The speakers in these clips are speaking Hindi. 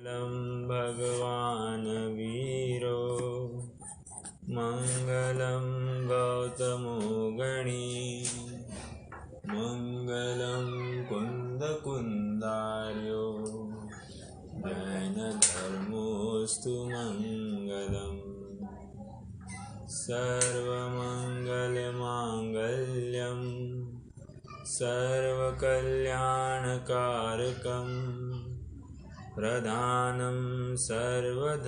मङ्गलं भगवान् वीरो मङ्गलं गौतमो गणी मङ्गलं कुन्दकुन्दार्यो जैनधर्मोऽस्तु मङ्गलम् सर्वमङ्गलमाङ्गल्यं सर्वकल्याणकारकम् प्रधानं सर्वधर्माणां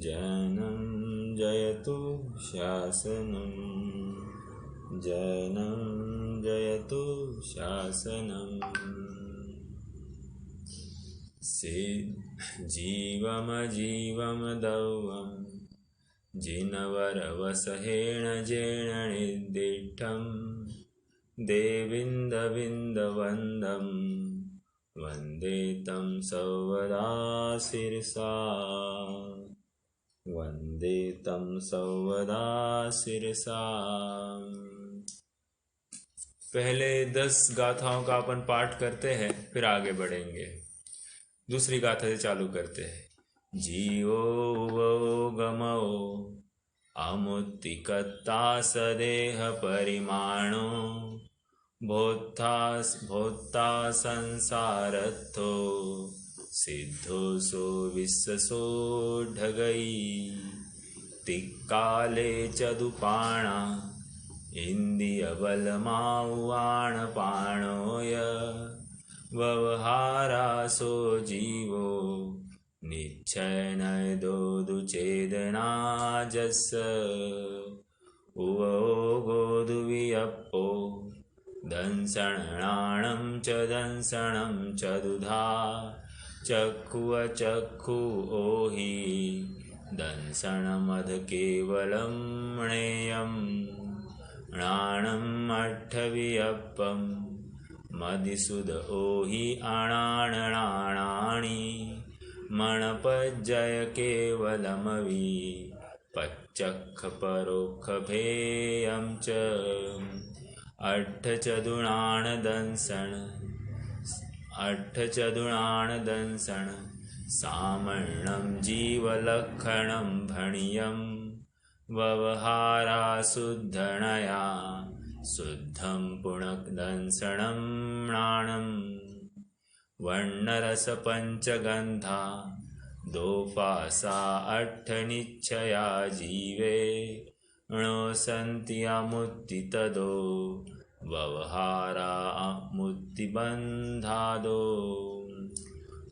जैनं जयतु शासनं जैनं जयतु शासनम् जीवमजीवमदौवं जिनवरवसहेण जेण निर्दिष्टं देविन्दविन्दवन्दं वन्दे तं सर्वदा शिरसा वन्दे तं सर्वदा शिरसा। पहले 10 गाथाओं का अपन पाठ करते हैं, फिर आगे बढ़ेंगे। दूसरी गाथा से चालू करते हैं। जीवो वो गमो अमुत्तिकत्ता सदेह परिमाणो भोत्ता संसारत्थो सिद्धो सो विश्वसो ढगई तिक्काले चदुपाणा इंद्रियबलमाउवाण पाणोय व्यवहारासो जीवो निश्चयनदोदुचेदनाजस् उवो गोदुवियप्पो दंसणाणं च दंसणं च दुधा चक्षु ओहि दंसणमध केवलं ण्येयं णाणम् अट्ठवियप्पं मदिसुद ओहि अणाणणाणाणि मणपज्जय केवलमवि पच्चक्ख परोक्षभेयं च अट्ठचदुणाणदंसण सामर्णं जीवलक्षणं भणियं व्यवहाराशुद्धणया शुद्धं पुणक्दंसणं णाणं वर्णरसपञ्चगन्धा दोपासा अट्ठनिच्छया जीवे णो सन्ति अमुत्तितदो व्यवहारा अमुत्तिबन्धादो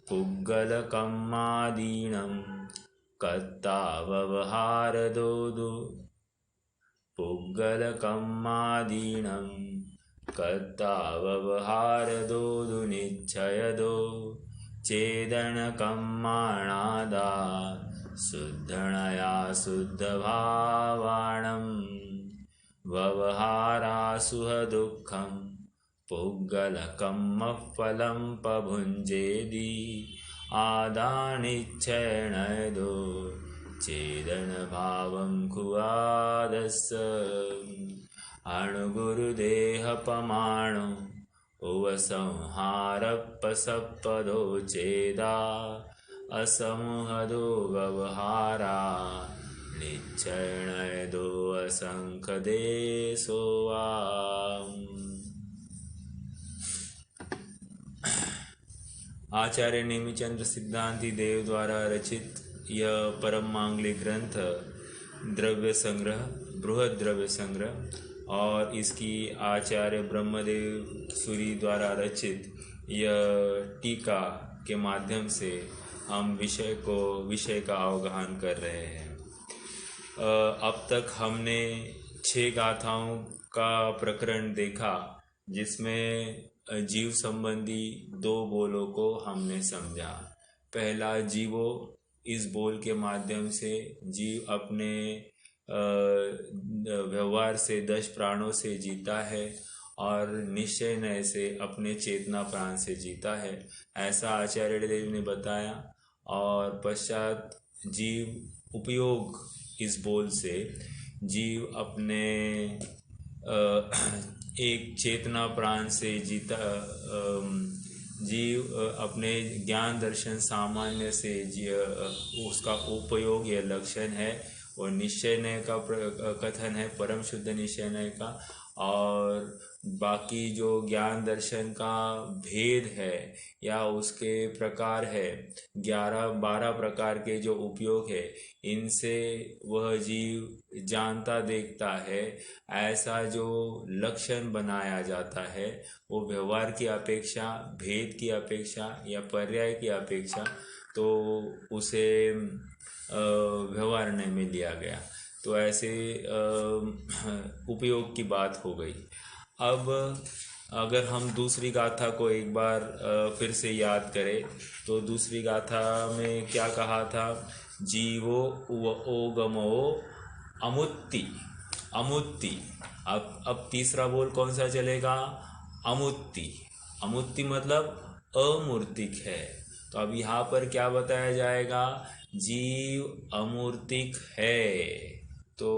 पुग्गलकम्मादीनं कत्ता व्यवहारदोदो पुग्गलकम्मादीनं कत्ता व्यवहारदोदु निच्छयदो चेदनकम्माणादा शुद्धणया शुद्धभावाणं व्यवहारासुह दुःखं पुग्गलकम्मफलं पभुञ्जेदि आदानिच्छयनदो चेदनभावं खुवादस् अणुगुरुदेहपमाणो उवसंहारपसपदो चेदा असमुहदो व्यवहारा निच्छयनदो असंखदेशो वा। आचार्य नेमिचंद्र सिद्धांती देव द्वारा रचित यह परम मांगलिक ग्रंथ द्रव्य संग्रह, बृहद द्रव्य संग्रह और इसकी आचार्य ब्रह्मदेव सूरी द्वारा रचित यह टीका के माध्यम से हम विषय का अवगाहन कर रहे हैं। अब तक हमने 6 गाथाओं का प्रकरण देखा, जिसमें जीव संबंधी 2 बोलों को हमने समझा। पहला, जीवो, इस बोल के माध्यम से जीव अपने व्यवहार से 10 प्राणों से जीता है और निश्चय नय से अपने चेतना प्राण से जीता है, ऐसा आचार्य देव ने बताया। और पश्चात जीव उपयोग, इस बोल से जीव अपने एक चेतना प्राण से जीता जीव अपने ज्ञान दर्शन सामान्य से उसका उपयोग या लक्षण है, और निश्चय का कथन है परम शुद्ध निश्चय का। और बाकी जो ज्ञान दर्शन का भेद है या उसके प्रकार है, 11-12 प्रकार के जो उपयोग है, इनसे वह जीव जानता देखता है, ऐसा जो लक्षण बनाया जाता है वो व्यवहार की अपेक्षा, भेद की अपेक्षा या पर्याय की अपेक्षा तो उसे व्यवहार में लिया गया। तो ऐसे उपयोग की बात हो गई। अब अगर हम दूसरी गाथा को एक बार फिर से याद करें तो दूसरी गाथा में क्या कहा था? जीवो ओगमो अमुत्ति। अमुत्ति। अब तीसरा बोल कौन सा चलेगा? अमुत्ति। अमुत्ति मतलब अमूर्तिक है। तो अब यहाँ पर क्या बताया जाएगा? जीव अमूर्तिक है। तो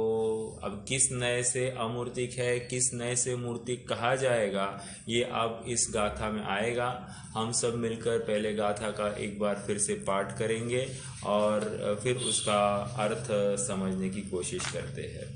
अब किस नए से अमूर्तिक है, किस नए से मूर्तिक कहा जाएगा, ये अब इस गाथा में आएगा। हम सब मिलकर पहले गाथा का एक बार फिर से पाठ करेंगे और फिर उसका अर्थ समझने की कोशिश करते हैं।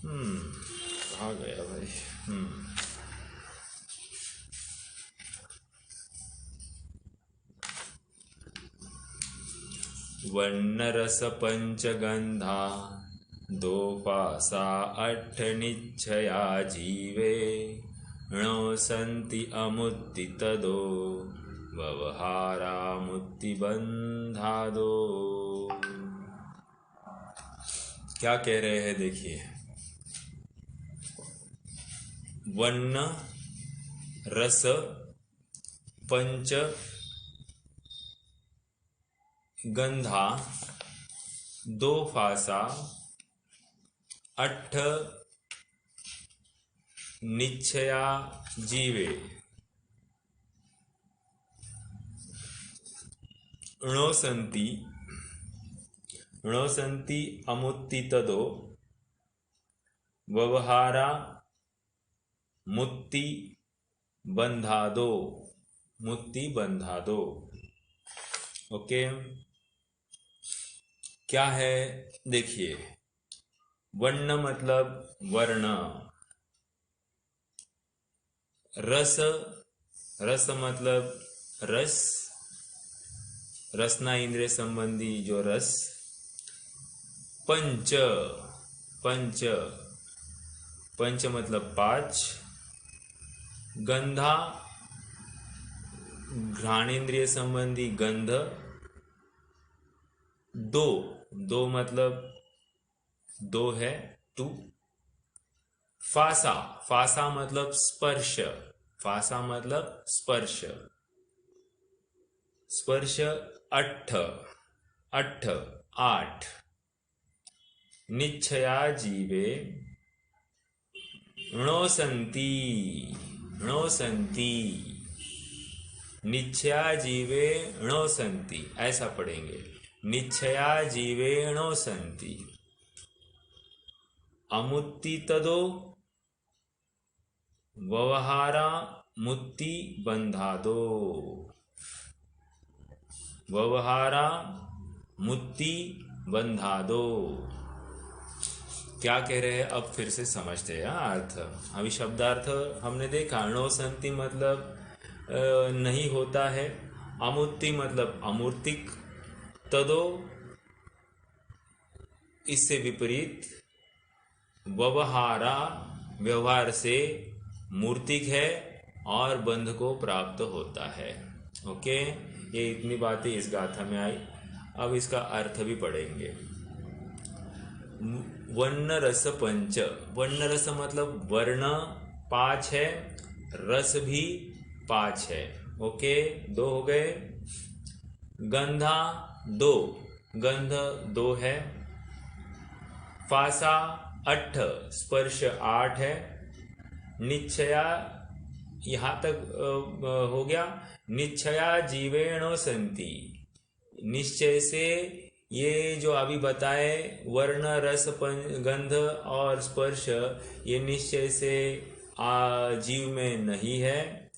कहाँ गया भाई? वर्णरस पंचगंधा दो पासा अट्ठ निश्चया जीवे णो संति अमुत्ति तदो व्यवहारा मुत्ति बंधादो। क्या कह रहे हैं देखिए। वर्ण रस पंच गंधा दो फासा अट्ठ निश्चया जीवे णोसंति अमुत्ति तदो व्यवहारा मुत्ति बंधादो। मुत्ति बंधादो। ओके, क्या है देखिए। वर्ण मतलब वर्ण। रस, रस मतलब रस, रसना इंद्रिय संबंधी जो रस। पंच, पंच, पंच मतलब 5। गंधा घ्राणेन्द्रिय संबंधी गंध। दो मतलब 2 है, 2। फासा, फासा मतलब स्पर्श, फासा मतलब स्पर्श। स्पर्श 8, 8। निश्चया जीवे णोसंति, णोसंति। निश्चया जीवे णोसंति, ऐसा पढ़ेंगे। निश्चया जीवे णोसंति अमुत्ति तदो व्यवहारा मुत्ति बंधादो। व्यवहारा मुत्ति बंधादो। क्या कह रहे हैं अब फिर से समझते हैं अर्थ। अभी शब्दार्थ हमने देखा। णोसंति मतलब नहीं होता है। अमुत्ति मतलब अमूर्तिक। तदो इससे विपरीत। व्यवहारा व्यवहार से मूर्तिक है और बंध को प्राप्त होता है। ओके, ये इतनी बातें इस गाथा में आई। अब इसका अर्थ भी पढ़ेंगे। वर्ण रस पंच। वर्ण रस मतलब वर्ण 5 है, रस भी 5 है। ओके, 2 हो गए। गंधा 2, गंध 2 है। फासा 8, स्पर्श 8 है। निश्चया, यहाँ तक हो गया। निश्चया जीवेणो संति, निश्चय से ये जो अभी बताए वर्ण रस गंध और स्पर्श, ये निश्चय से जीव में नहीं है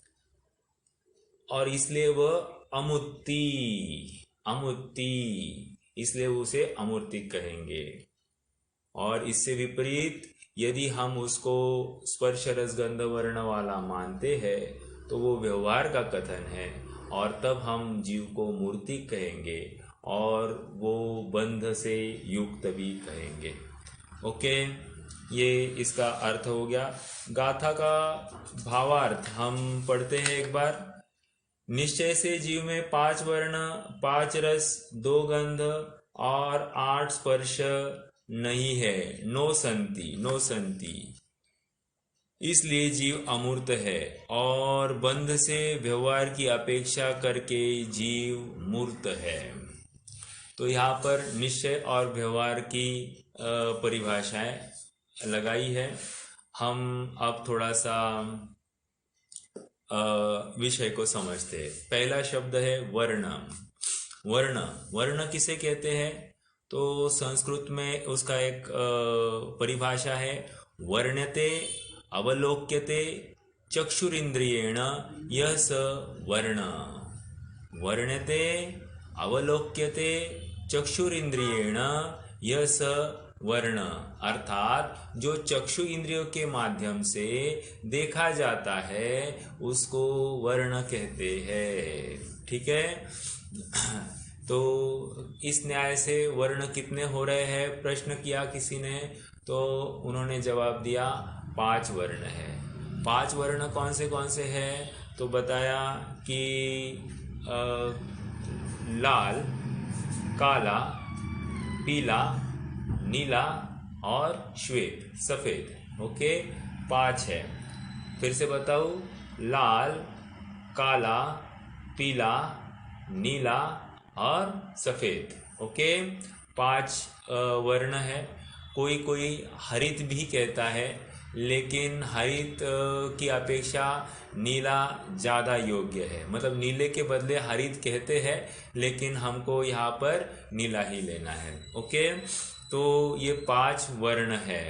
और इसलिए वह अमूर्ति, अमूर्ति, इसलिए उसे अमूर्ति कहेंगे। और इससे विपरीत यदि हम उसको स्पर्श रस गंध वर्ण वाला मानते हैं तो वो व्यवहार का कथन है और तब हम जीव को मूर्ति कहेंगे और वो बंध से युक्त भी कहेंगे। ओके, ये इसका अर्थ हो गया। गाथा का भावार्थ हम पढ़ते हैं एक बार। निश्चय से जीव में 5 वर्ण, 5 रस, 2 गंध और 8 स्पर्श नहीं है। नो संति, नो संति, इसलिए जीव अमूर्त है और बंध से व्यवहार की अपेक्षा करके जीव मूर्त है। तो यहाँ पर निश्चय और व्यवहार की परिभाषाएं लगाई है। हम अब थोड़ा सा विषय को समझते हैं। पहला शब्द है वर्ण। वर्ण, वर्ण किसे कहते हैं? तो संस्कृत में उसका एक परिभाषा है, वर्ण्यते अवलोक्यते चक्षुरिंद्रियेण यह स वर्ण। वर्ण्यते अवलोक्यते चक्षुरिंद्रियेण यह स वर्ण, अर्थात जो चक्षु इंद्रियों के माध्यम से देखा जाता है उसको वर्ण कहते हैं। ठीक है, तो इस न्याय से वर्ण कितने हो रहे हैं प्रश्न किया किसी ने, तो उन्होंने जवाब दिया 5 वर्ण है। 5 वर्ण कौन से हैं? तो बताया कि लाल, काला, पीला, नीला और श्वेत, सफेद। ओके, 5 है। फिर से बताऊं, लाल, काला, पीला, नीला और सफेद। ओके, 5 वर्ण है। कोई कोई हरित भी कहता है, लेकिन हरित की अपेक्षा नीला ज़्यादा योग्य है। मतलब नीले के बदले हरित कहते हैं, लेकिन हमको यहाँ पर नीला ही लेना है। ओके, तो ये 5 वर्ण है।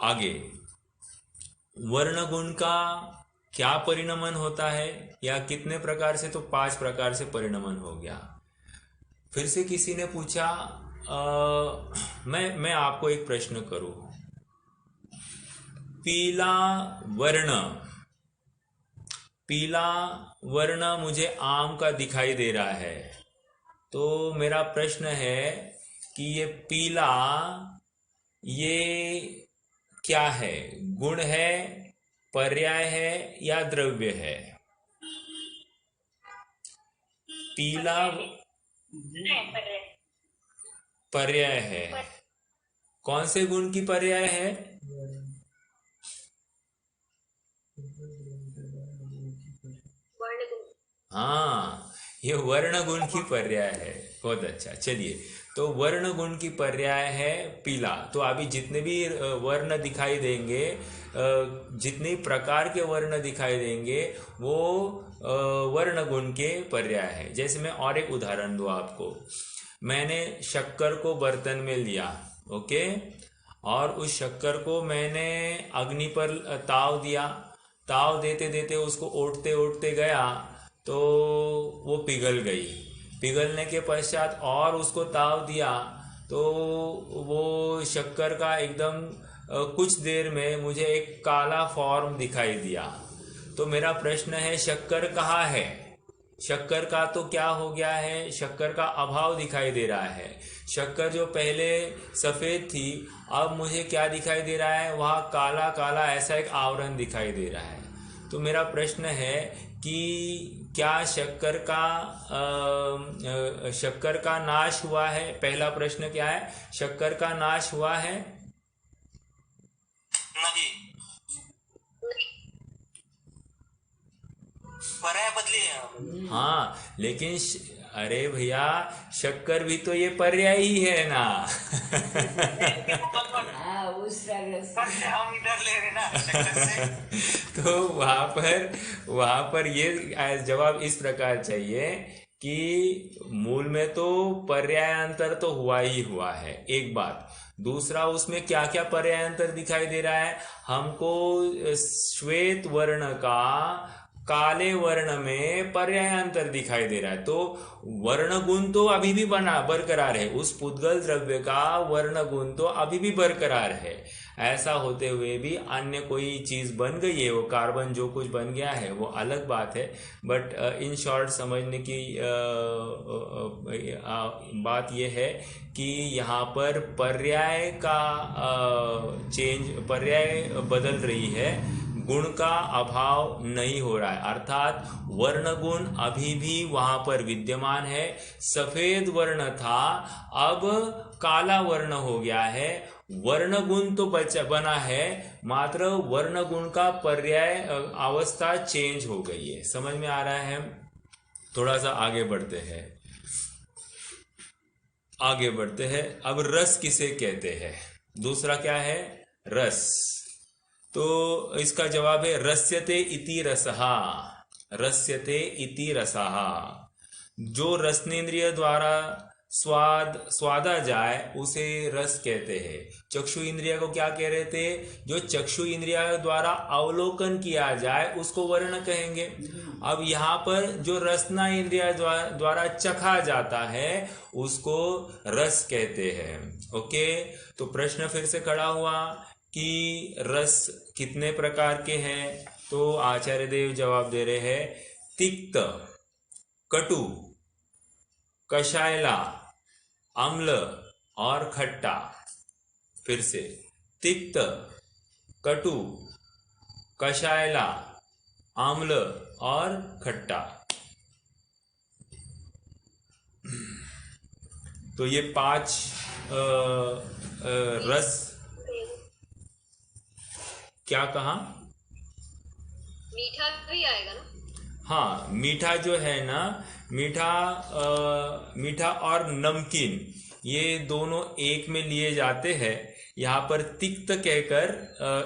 आगे, वर्ण गुण का क्या परिणमन होता है या कितने प्रकार से? तो 5 प्रकार से परिणमन हो गया। फिर से किसी ने पूछा, मैं आपको एक प्रश्न करूं, पीला वर्ण, पीला वर्ण मुझे आम का दिखाई दे रहा है, तो मेरा प्रश्न है कि ये पीला, ये क्या है? गुण है, पर्याय है या द्रव्य है? पीला पर्याय है। कौन से गुण की पर्याय है? हाँ, ये वर्ण गुण की पर्याय है। बहुत अच्छा, चलिए, तो वर्ण गुण की पर्याय है पीला। तो अभी जितने भी वर्ण दिखाई देंगे, जितने प्रकार के वर्ण दिखाई देंगे, वो वर्ण गुण के पर्याय है। जैसे मैं और एक उदाहरण दूं आपको। मैंने शक्कर को बर्तन में लिया, ओके, और उस शक्कर को मैंने अग्नि पर ताव दिया। ताव देते देते उसको ओटते ओटते गया तो वो पिघल गई। पिघलने के पश्चात और उसको ताव दिया तो वो शक्कर का एकदम कुछ देर में मुझे एक काला फॉर्म दिखाई दिया। तो मेरा प्रश्न है, शक्कर कहाँ है? शक्कर का तो क्या हो गया है? शक्कर का अभाव दिखाई दे रहा है। शक्कर जो पहले सफेद थी, अब मुझे क्या दिखाई दे रहा है? वहाँ काला काला ऐसा एक आवरण दिखाई दे रहा है। तो मेरा प्रश्न है कि क्या शक्कर का नाश हुआ है? पहला प्रश्न क्या है? शक्कर का नाश हुआ है? नहीं। पर्याय बदली है यहाँ पे। हाँ लेकिन अरे भैया शक्कर भी तो ये पर्याय ही है ना। हाँ उस तरह से। पर से हम इधर ले रहे ना शक्कर से। तो वहां पर ये जवाब इस प्रकार चाहिए कि मूल में तो पर्यायांतर तो हुआ ही हुआ है, एक बात। दूसरा, उसमें क्या क्या पर्यायांतर दिखाई दे रहा है हमको? श्वेत वर्ण का काले वर्ण में पर्यायांतर दिखाई दे रहा है। तो वर्ण गुण तो अभी भी बना बरकरार है, उस पुद्गल द्रव्य का वर्ण गुण तो अभी भी बरकरार है। ऐसा होते हुए भी अन्य कोई चीज बन गई है, वो कार्बन जो कुछ बन गया है वो अलग बात है। बट इन शॉर्ट समझने की बात यह है कि यहाँ पर पर्याय का पर्याय बदल रही है, गुण का अभाव नहीं हो रहा है। अर्थात वर्ण गुण अभी भी वहां पर विद्यमान है। सफेद वर्ण था, अब काला वर्ण हो गया है। वर्ण गुण तो बना है, मात्र वर्ण गुण का पर्याय अवस्था चेंज हो गई है। समझ में आ रहा है? थोड़ा सा आगे बढ़ते हैं। अब रस किसे कहते हैं? दूसरा क्या है? रस। तो इसका जवाब है रस्यते इति रसहा। रस्यते इति रसहा। जो रसनेन्द्रिय द्वारा स्वादा जाए उसे रस कहते हैं। चक्षु इंद्रिय को क्या कह रहे थे? जो चक्षु इंद्रिय द्वारा अवलोकन किया जाए उसको वर्ण कहेंगे। अब यहाँ पर जो रसना इंद्रिय द्वारा चखा जाता है उसको रस कहते हैं। ओके, तो प्रश्न फिर से खड़ा हुआ कि रस कितने प्रकार के हैं? तो आचार्य देव जवाब दे रहे हैं तिक्त, कटु, कषायला, अम्ल और खट्टा। फिर से तिक्त, कटु, कषायला, अम्ल और खट्टा। तो ये 5 रस। क्या कहा? मीठा भी आएगा ना? हाँ, मीठा जो है ना, मीठा और नमकीन ये दोनों एक में लिए जाते हैं। यहाँ पर तिक्त कहकर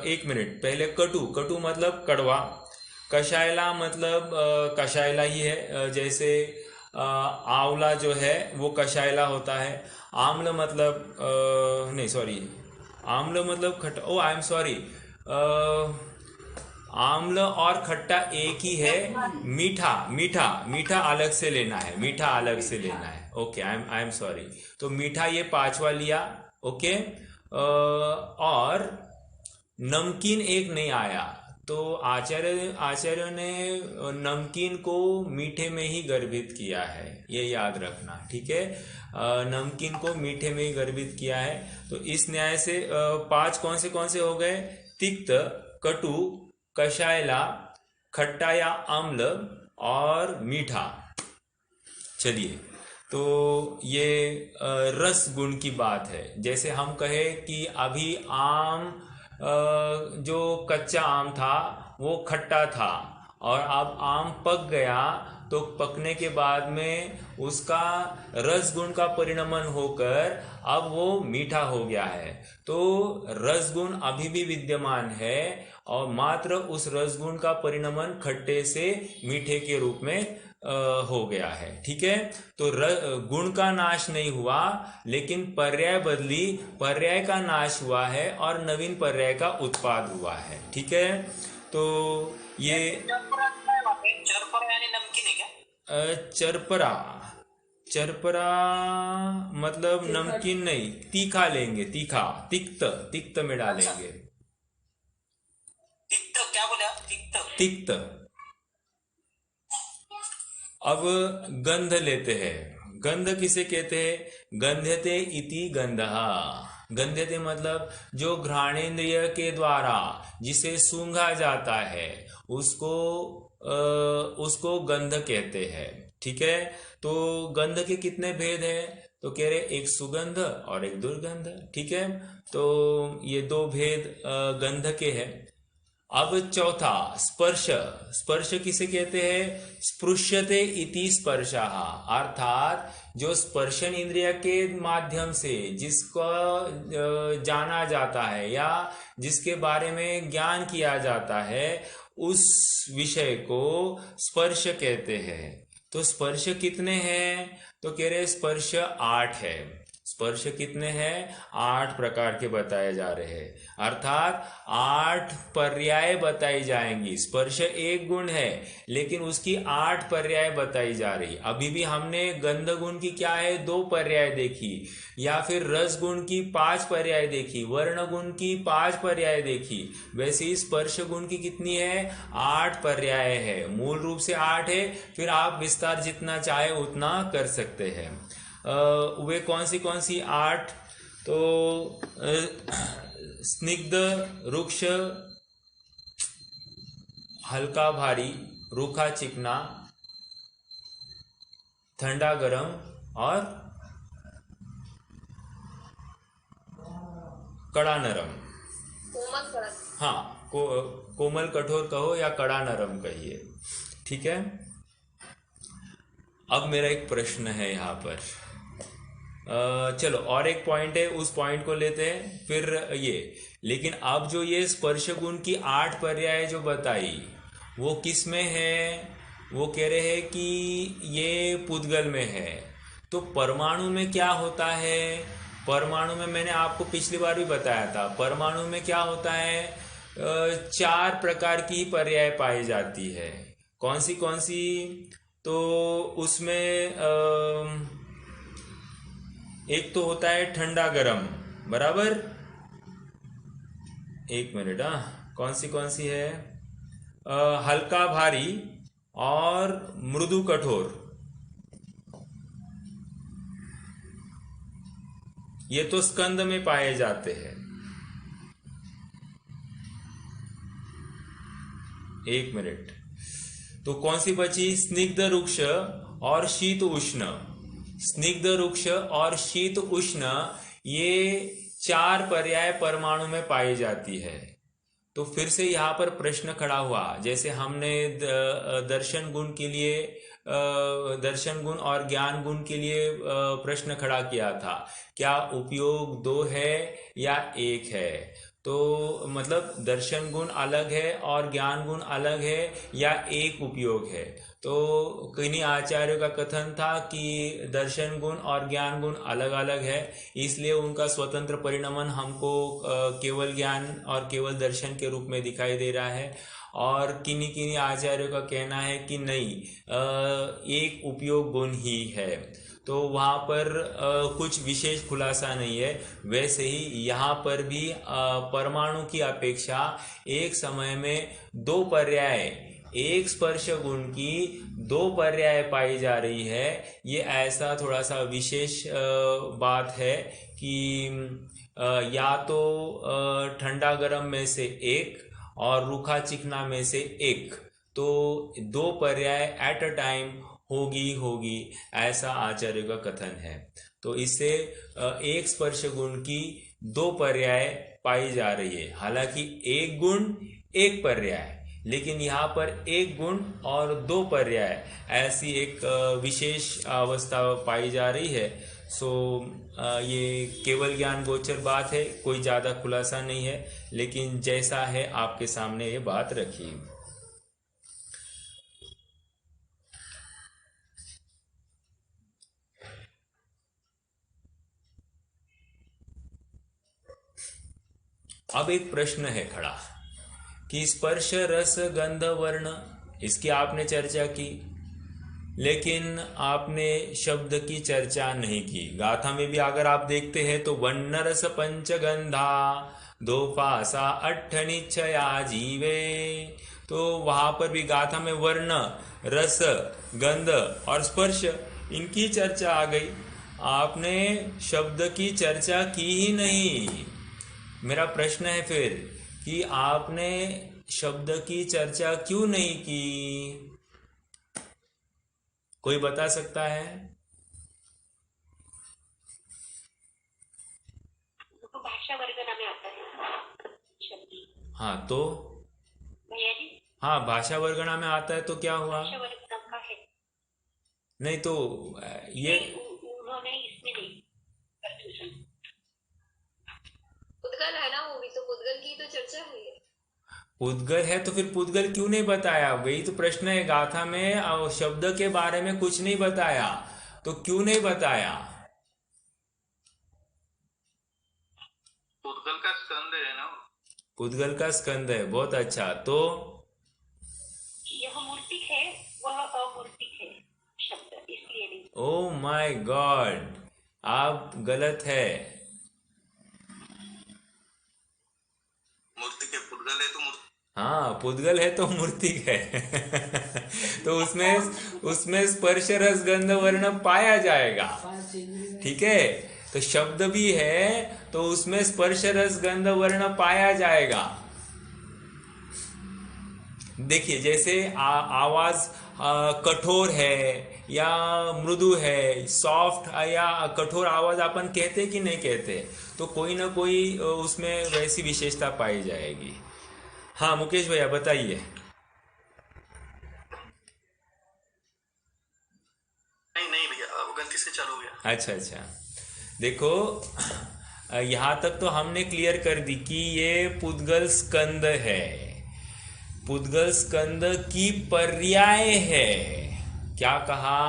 1 मिनट पहले कटु मतलब कड़वा, कषायला मतलब कषायला ही है। जैसे आंवला जो है वो कषायला होता है। आम्ल मतलब नहीं सॉरी, आम्ल मतलब खट्टा। ओ आई एम सॉरी, आम्ल और खट्टा एक ही है। मीठा अलग से लेना है। Okay, I am sorry. तो मीठा ये 5वां लिया। ओके, और नमकीन एक नहीं आया। तो आचार्यों ने नमकीन को मीठे में ही गर्भित किया है, ये याद रखना, ठीक है? नमकीन को मीठे में ही गर्भित किया है। तो इस न्याय से 5 कौन से हो गए? तिक्त, कटु, कषायला, खट्टा या अम्ल और मीठा। चलिए, तो ये रस गुण की बात है। जैसे हम कहे कि अभी आम, जो कच्चा आम था वो खट्टा था, और अब आम पक गया तो पकने के बाद में उसका रस गुण का परिणमन होकर अब वो मीठा हो गया है। तो रस गुण अभी भी विद्यमान है, और मात्र उस रस गुण का परिणमन खट्टे से मीठे के रूप में हो गया है। ठीक है, तो गुण का नाश नहीं हुआ, लेकिन पर्याय बदली, पर्याय का नाश हुआ है और नवीन पर्याय का उत्पाद हुआ है। ठीक है, तो ये चरपरा यानी नमकीन है क्या? चरपरा मतलब नमकीन नहीं, तीखा लेंगे, तिक्त में डालेंगे। तिक्त क्या बोले आप? तिक्त। अब गंध लेते हैं। गंध किसे कहते हैं? गंध्यते इति गंधः। गंध्यते मतलब जो घ्राणेन्द्रिय के द्वारा जिसे सूंघा जाता है उसको गंध कहते हैं। ठीक है, तो गंध के कितने भेद हैं? तो कह रहे एक सुगंध और एक दुर्गंध। ठीक है, तो ये 2 भेद गंध के हैं। अब चौथा स्पर्श। स्पर्श किसे कहते हैं? स्पृश्यते इति स्पर्शः, अर्थात जो स्पर्शन इंद्रिय के माध्यम से जिसको जाना जाता है या जिसके बारे में ज्ञान किया जाता है, उस विषय को स्पर्श कहते हैं। तो स्पर्श कितने हैं? तो कह रहे स्पर्श 8 है। स्पर्श कितने हैं? 8 प्रकार के बताए जा रहे हैं, अर्थात 8 पर्याय बताई जाएंगी। स्पर्श एक गुण है लेकिन उसकी 8 पर्याय बताई जा रही। अभी भी हमने गंध गुण की क्या है 2 पर्याय देखी, या फिर रस गुण की 5 पर्याय देखी, वर्ण गुण की 5 पर्याय देखी। वैसे ही स्पर्श गुण की कितनी है? 8 पर्याय है। मूल रूप से 8 है, फिर आप विस्तार जितना चाहे उतना कर सकते हैं। वे कौन सी 8? तो स्निग्ध, रुक्ष, हल्का भारी, रूखा चिकना, ठंडा गरम और कड़ा नरम। हाँ, कोमल कठोर कहो या कड़ा नरम कहिए, ठीक है। अब मेरा एक प्रश्न है यहाँ पर। चलो और एक पॉइंट है, उस पॉइंट को लेते हैं फिर ये। लेकिन अब जो ये स्पर्श गुण की 8 पर्याय जो बताई वो किस में है? वो कह रहे हैं कि ये पुद्गल में है। तो परमाणु में क्या होता है? परमाणु में मैंने आपको पिछली बार भी बताया था, परमाणु में क्या होता है? 4 प्रकार की पर्याय पाई जाती है। कौन सी? तो उसमें एक तो होता है ठंडा गरम, बराबर। एक मिनट, कौन सी है? हल्का भारी और मृदु कठोर। ये तो स्कंद में पाए जाते हैं। एक मिनट, तो कौन सी बची? स्निग्ध, रुक्ष और शीत उष्ण। स्निग्ध, रुक्ष और शीत उष्ण, ये 4 पर्याय परमाणु में पाई जाती है। तो फिर से यहाँ पर प्रश्न खड़ा हुआ, जैसे हमने दर्शन गुण के लिए, दर्शन गुण और ज्ञान गुण के लिए प्रश्न खड़ा किया था, क्या उपयोग 2 है या 1 है? तो मतलब दर्शन गुण अलग है और ज्ञान गुण अलग है या एक उपयोग है? तो किन्हीं आचार्यों का कथन था कि दर्शन गुण और ज्ञान गुण अलग अलग है, इसलिए उनका स्वतंत्र परिणमन हमको केवल ज्ञान और केवल दर्शन के रूप में दिखाई दे रहा है। और किन्हीं आचार्यों का कहना है कि नहीं, एक उपयोग गुण ही है। तो वहाँ पर कुछ विशेष खुलासा नहीं है। वैसे ही यहाँ पर भी परमाणु की अपेक्षा एक समय में 2 पर्याय, एक स्पर्श गुण की 2 पर्याय पाई जा रही है। ये ऐसा थोड़ा सा विशेष बात है कि या तो ठंडा गरम में से 1 और रूखा चिकना में से 1, तो 2 पर्याय एट अ टाइम होगी, ऐसा आचार्य का कथन है। तो इससे एक स्पर्श गुण की 2 पर्याय पाई जा रही है। हालांकि 1 गुण 1 पर्याय, लेकिन यहाँ पर 1 गुण और 2 पर्याय, ऐसी एक विशेष अवस्था पाई जा रही है। सो ये केवल ज्ञान गोचर बात है, कोई ज़्यादा खुलासा नहीं है, लेकिन जैसा है आपके सामने ये बात रखी। अब एक प्रश्न है खड़ा कि स्पर्श, रस, गंध, वर्ण, इसकी आपने चर्चा की, लेकिन आपने शब्द की चर्चा नहीं की। गाथा में भी अगर आप देखते हैं तो वर्ण रस पंचगंधा 2 फासा 8 निश्चया जीवे, तो वहां पर भी गाथा में वर्ण, रस, गंध और स्पर्श, इनकी चर्चा आ गई। आपने शब्द की चर्चा की ही नहीं। मेरा प्रश्न है फिर कि आपने शब्द की चर्चा क्यों नहीं की? कोई बता सकता है? भाषा वर्ग नामे आता है शब्द। हाँ, तो हाँ, भाषा वर्गणा में आता है तो क्या हुआ? भाषा वर्ग का है। नहीं तो ये उन्होंने इसमें नहीं। पुद्गल है ना, वो भी तो पुद्गल की तो चर्चा है। पुद्गल है तो फिर पुद्गल क्यों नहीं बताया? वही तो प्रश्न है, गाथा में शब्द के बारे में कुछ नहीं बताया, तो क्यों नहीं बताया? पुद्गल का स्कंद है ना। पुद्गल का स्कंद है, बहुत अच्छा। तो यह मूर्तिक है, वह अमूर्तिक है शब्द, इसलिए नहीं। ओ माय गॉड, आप गलत है। मूर्ति के पुद्गल है तो मूर्ति। हाँ, पुद्गल है तो मूर्तिक है। तो उसमें स्पर्श रस गंध वर्ण पाया जाएगा, पांच इंद्रिय ठीक है। तो शब्द भी है तो उसमें स्पर्श रस गंध वर्ण पाया जाएगा। देखिए, जैसे आवाज कठोर है या मृदु है, सॉफ्ट या कठोर आवाज अपन कहते कि नहीं कहते, तो कोई ना कोई उसमें वैसी विशेषता पाई जाएगी। हाँ मुकेश भैया बताइए। नहीं भैया, वो गलती से चालू हो गया। अच्छा अच्छा, देखो यहाँ तक तो हमने क्लियर कर दी कि ये पुद्गल स्कंद है, पुद्गल स्कंद की पर्याय है। क्या कहा?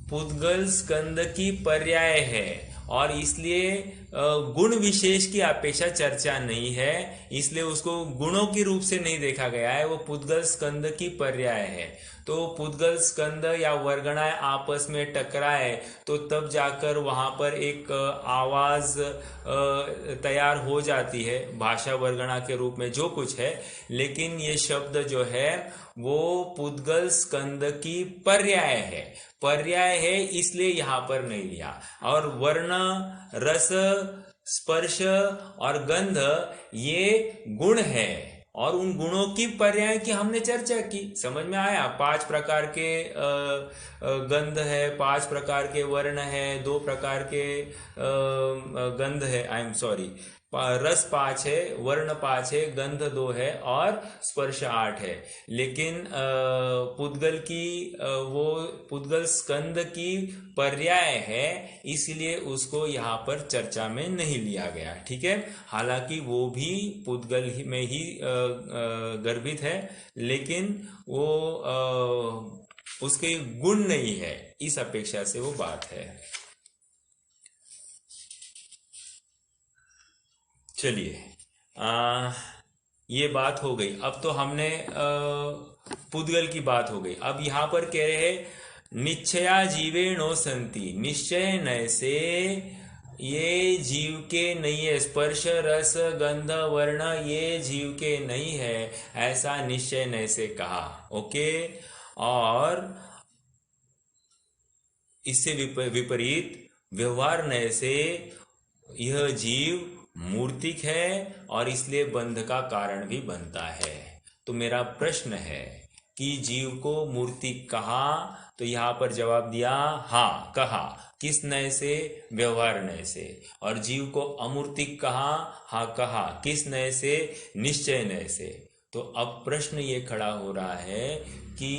पुद्गल स्कंद की पर्याय है, और इसलिए गुण विशेष की अपेक्षा चर्चा नहीं है, इसलिए उसको गुणों के रूप से नहीं देखा गया है, वो पुद्गल स्कंद की पर्याय है। तो पुद्गल स्कंद या वर्गणाएं आपस में टकराए तो तब जाकर वहां पर एक आवाज तैयार हो जाती है भाषा वर्गणा के रूप में जो कुछ है। लेकिन ये शब्द जो है वो पुद्गल स्कंद की पर्याय है, पर्याय है, इसलिए यहाँ पर नहीं लिया। और वर्ण, रस, स्पर्श और गंध ये गुण है, और उन गुणों की पर्याय की हमने चर्चा की। समझ में आया? 5 प्रकार के गंध है, 5 प्रकार के वर्ण है, 2 प्रकार के गंध है, आई एम सॉरी, रस 5 है, वर्ण 5 है, गंध 2 है और स्पर्श 8 है। लेकिन पुद्गल की वो पुद्गल स्कंद की पर्याय है, इसलिए उसको यहाँ पर चर्चा में नहीं लिया गया, ठीक है। हालांकि वो भी पुद्गल में ही गर्भित है, लेकिन वो उसके गुण नहीं है, इस अपेक्षा से वो बात है। चलिए, ये बात हो गई। अब तो हमने पुद्गल की बात हो गई। अब यहाँ पर कह रहे हैं निश्चया जीवेणो संति, निश्चय नय से ये जीव के नहीं है, स्पर्श रस गंध वर्ण ये जीव के नहीं है, ऐसा निश्चय नय से कहा। ओके, और इससे विपरीत व्यवहार नय से यह जीव मूर्तिक है और इसलिए बंध का कारण भी बनता है। तो मेरा प्रश्न है कि जीव को मूर्तिक कहा, तो यहाँ पर जवाब दिया हाँ कहा। किस नय से? व्यवहार नय से। और जीव को अमूर्तिक कहा, हाँ कहा। किस नय से? निश्चय नय से। तो अब प्रश्न ये खड़ा हो रहा है कि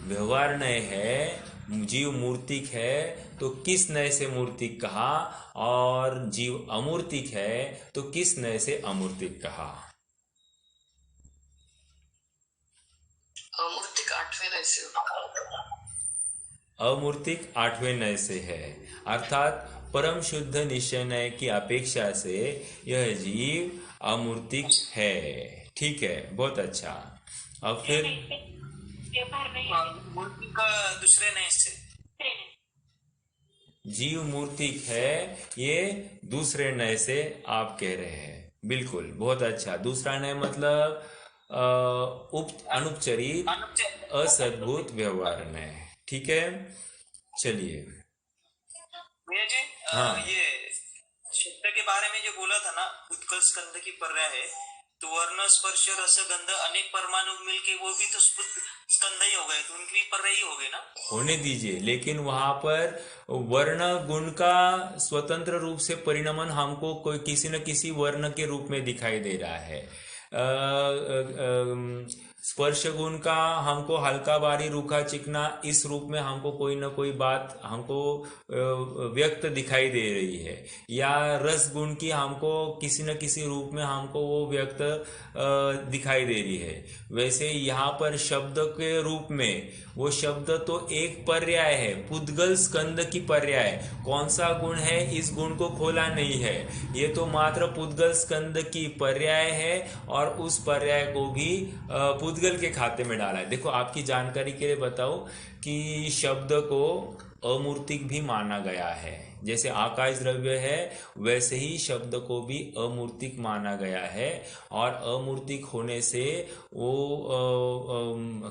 व्यवहार नय है, जीव मूर्तिक है, तो किस नय से मूर्तिक कहा, और जीव अमूर्तिक है तो किस नय से अमूर्तिक कहा? अमूर्तिक 8वें नय से। अमूर्तिक 8वें नय से है, अर्थात परम शुद्ध निश्चय नय की अपेक्षा से यह जीव अमूर्तिक है। ठीक है, बहुत अच्छा। अब फिर व्यवहार नहीं है, मूर्ति का दूसरे नय से। जीव मूर्तिक है, ये दूसरे नय से आप कह रहे हैं। बिल्कुल, बहुत अच्छा। दूसरा नय मतलब अनुपचरित असद्भुत व्यवहार नय। ठीक है, चलिए। भैया जी, हाँ। ये शब्द के बारे में जो बोला था ना, उत्कल स्कंद की पर्याय है, तो वर्ण स्पर्श रस गंध अनेक परमाणु मिलके वो भी तो स्कंद ही हो गए, तो उनकी भी पर्याय ही हो गए ना। होने दीजिए, लेकिन वहां पर वर्ण गुण का स्वतंत्र रूप से परिणमन हमको कोई किसी न किसी वर्ण के रूप में दिखाई दे रहा है। स्पर्श गुण का हमको हल्का भारी रूखा चिकना इस रूप में हमको कोई ना कोई बात हमको व्यक्त दिखाई दे रही है, या रस गुण की हमको किसी न किसी रूप में हमको वो व्यक्त दिखाई दे रही है। वैसे यहाँ पर शब्द के रूप में वो शब्द तो एक पर्याय है, पुद्गल स्कंद की पर्याय। कौन सा गुण है इस गुण को खोला नहीं है, ये तो मात्र पुद्गल स्कंद की पर्याय है और उस पर्याय को भी पुद्गल के खाते में डाला है। देखो आपकी जानकारी के लिए बताओ कि शब्द को अमूर्तिक भी माना गया है। जैसे आकाश द्रव्य है वैसे ही शब्द को भी अमूर्तिक माना गया है, और अमूर्तिक होने से वो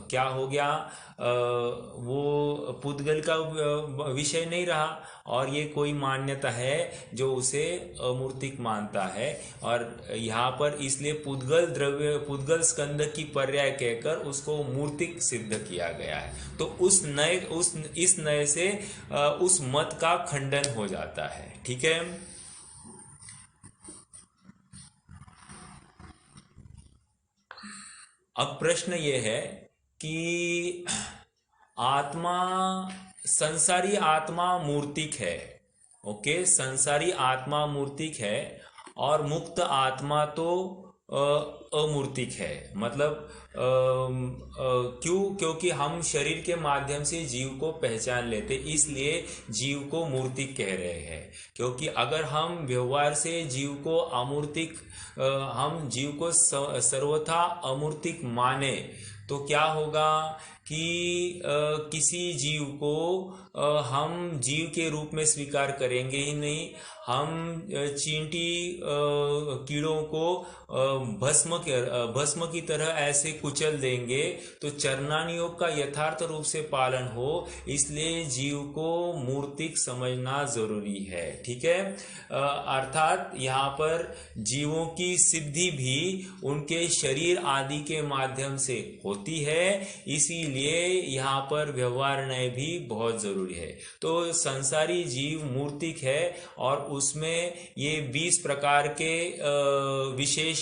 क्या हो गया, वो पुद्गल का विषय नहीं रहा, और ये कोई मान्यता है जो उसे अमूर्तिक मानता है। और यहाँ पर इसलिए पुद्गल द्रव्य पुद्गल स्कंद की पर्याय कहकर उसको मूर्तिक सिद्ध किया गया है। तो इस नए से उस मत का खंडन हो जाता है। ठीक है, अब प्रश्न ये है कि आत्मा, संसारी आत्मा मूर्तिक है। ओके, संसारी आत्मा मूर्तिक है और मुक्त आत्मा तो अमूर्तिक है। मतलब क्यों? क्योंकि हम शरीर के माध्यम से जीव को पहचान लेते, इसलिए जीव को मूर्तिक कह रहे हैं। क्योंकि अगर हम व्यवहार से जीव को अमूर्तिक, हम जीव को सर्वथा अमूर्तिक माने तो क्या होगा कि किसी जीव को हम जीव के रूप में स्वीकार करेंगे ही नहीं। हम चींटी कीड़ों को भस्म की तरह ऐसे कुचल देंगे तो चरना नियोग का यथार्थ रूप से पालन हो, इसलिए जीव को मूर्तिक समझना जरूरी है। ठीक है, अर्थात यहाँ पर जीवों की सिद्धि भी उनके शरीर आदि के माध्यम से होती है, इसीलिए यहाँ पर व्यवहार न्याय भी बहुत जरूरी है। तो संसारी जीव मूर्तिक है और उसमें ये 20 प्रकार के विशेष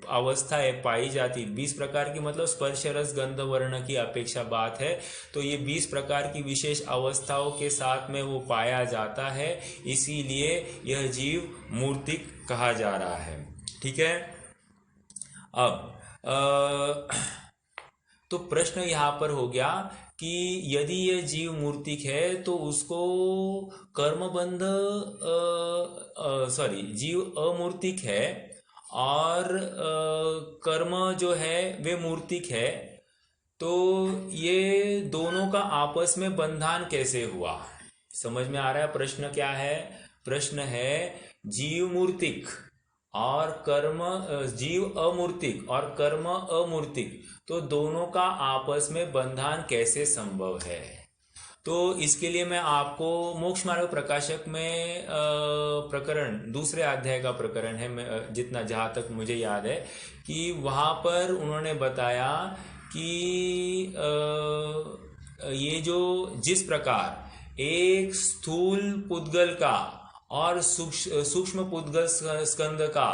अवस्थाएं पाई जाती। 20 प्रकार की मतलब स्पर्श रस गंध वर्ण की अपेक्षा बात है, तो ये 20 प्रकार की विशेष अवस्थाओं के साथ में वो पाया जाता है, इसीलिए यह जीव मूर्तिक कहा जा रहा है। ठीक है, अब तो प्रश्न यहाँ पर हो गया कि यदि यह जीव मूर्तिक है तो उसको कर्मबंध, जीव अमूर्तिक है और कर्म जो है वे मूर्तिक है, तो ये दोनों का आपस में बंधन कैसे हुआ? समझ में आ रहा है प्रश्न क्या है? प्रश्न है जीव मूर्तिक और कर्म, जीव अमूर्तिक और कर्म अमूर्तिक, तो दोनों का आपस में बंधन कैसे संभव है? तो इसके लिए मैं आपको मोक्ष मार्ग प्रकाशक में प्रकरण, दूसरे अध्याय का प्रकरण है, जितना जहाँ तक मुझे याद है कि वहाँ पर उन्होंने बताया कि ये जो जिस प्रकार एक स्थूल पुद्गल का और सूक्ष्म पुद्गल स्कंद का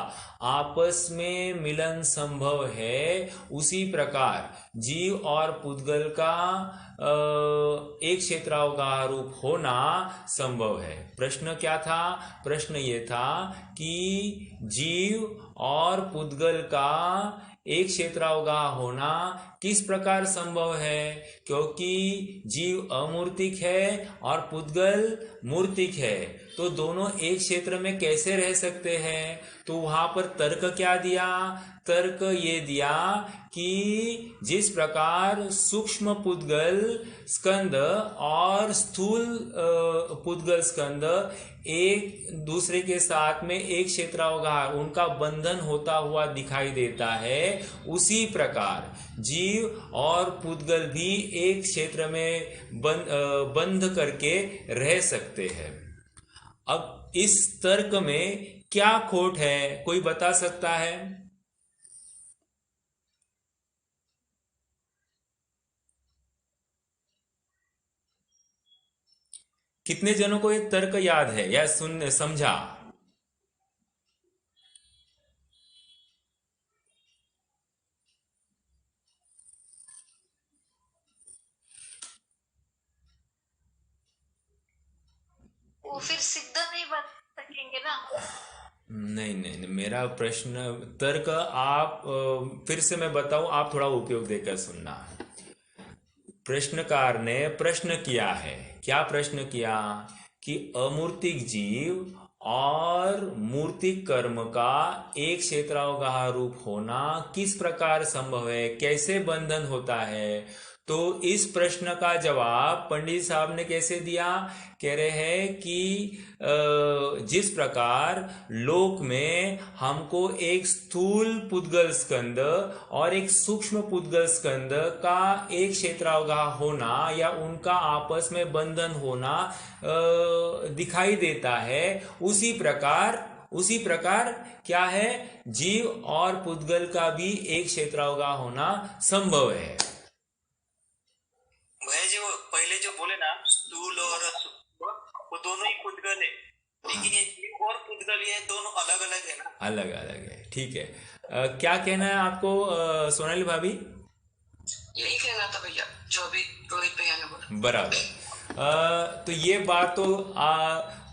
आपस में मिलन संभव है, उसी प्रकार जीव और पुद्गल का एक क्षेत्रावगाह रूप होना संभव है। प्रश्न क्या था? प्रश्न ये था कि जीव और पुद्गल का एक क्षेत्रावगाह होना किस प्रकार संभव है? क्योंकि जीव अमूर्तिक है और पुद्गल मूर्तिक है, तो दोनों एक क्षेत्र में कैसे रह सकते हैं? तो वहां पर तर्क क्या दिया? तर्क ये दिया कि जिस प्रकार सूक्ष्म पुद्गल स्कंद और स्थूल पुद्गल स्कंद एक दूसरे के साथ में एक क्षेत्रावगाह, उनका बंधन होता हुआ दिखाई देता है, उसी प्रकार जीव और पुद्गल भी एक क्षेत्र में बंध करके रह सकते हैं। अब इस तर्क में क्या खोट है, कोई बता सकता है? कितने जनों को ये तर्क याद है या समझा? फिर सिद्ध नहीं बन सकेंगे ना। नहीं नहीं नहीं, मेरा प्रश्न तर्क आप फिर से मैं बताऊं, आप थोड़ा उपयोग देकर सुनना। प्रश्नकार ने प्रश्न किया है, क्या प्रश्न किया कि अमूर्तिक जीव और मूर्तिक कर्म का एक क्षेत्रावगाह रूप होना किस प्रकार संभव है, कैसे बंधन होता है। तो इस प्रश्न का जवाब पंडित साहब ने कैसे दिया, कह रहे हैं कि जिस प्रकार लोक में हमको एक स्थूल पुद्गल स्कंद और एक सूक्ष्म पुद्गल स्कंद का एक क्षेत्रावगाह होना या उनका आपस में बंधन होना दिखाई देता है, उसी प्रकार क्या है, जीव और पुद्गल का भी एक क्षेत्रावगाह होना संभव है। वह जो पहले जो बोले ना स्थूल और सूक्ष्म, वो दोनों ही पुद्गल है, लेकिन ये जीव और पुद्गल ये दोनों अलग अलग है ना। अलग अलग है, ठीक है। क्या कहना है आपको सोनाली भाभी? यही कहना था भैया, जो भी रोहित भैया ने बोला बराबर। तो ये बात तो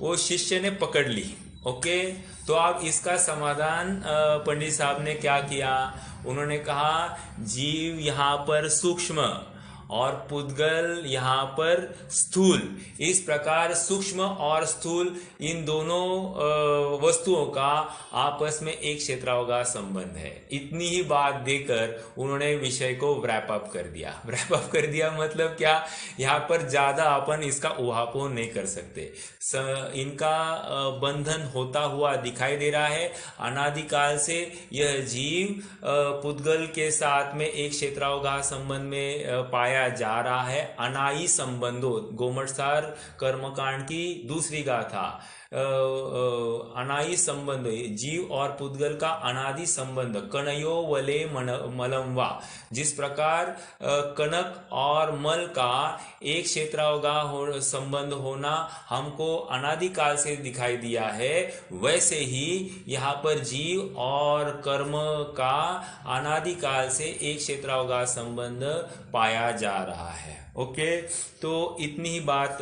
वो शिष्य ने पकड़ ली। ओके, तो अब इसका समाधान पंडित साहब ने क्या किया, उन्होंने कहा जीव यहाँ पर सूक्ष्म और पुद्गल यहाँ पर स्थूल, इस प्रकार सूक्ष्म और स्थूल इन दोनों वस्तुओं का आपस में एक क्षेत्रावगाह संबंध है। इतनी ही बात देकर उन्होंने विषय को रैप अप कर दिया। मतलब क्या, यहाँ पर ज्यादा अपन इसका ऊहापोह नहीं कर सकते। इनका बंधन होता हुआ दिखाई दे रहा है। अनादिकाल से यह जीव पुद्गल के साथ में एक क्षेत्रावगाह संबंध में पाया जा रहा है। अनायी संबंधों, गोमटसार कर्मकांड की दूसरी गाथा, अनायी संबंध, जीव और पुद्गल का अनादि संबंध, कणयो वले मलमवा, जिस प्रकार कनक और मल का एक क्षेत्रावगाह संबंध होना हमको अनादिकाल से दिखाई दिया है, वैसे ही यहाँ पर जीव और कर्म का अनादिकाल से एक क्षेत्रावगाह संबंध पाया जा रहा है। ओके, तो इतनी ही बात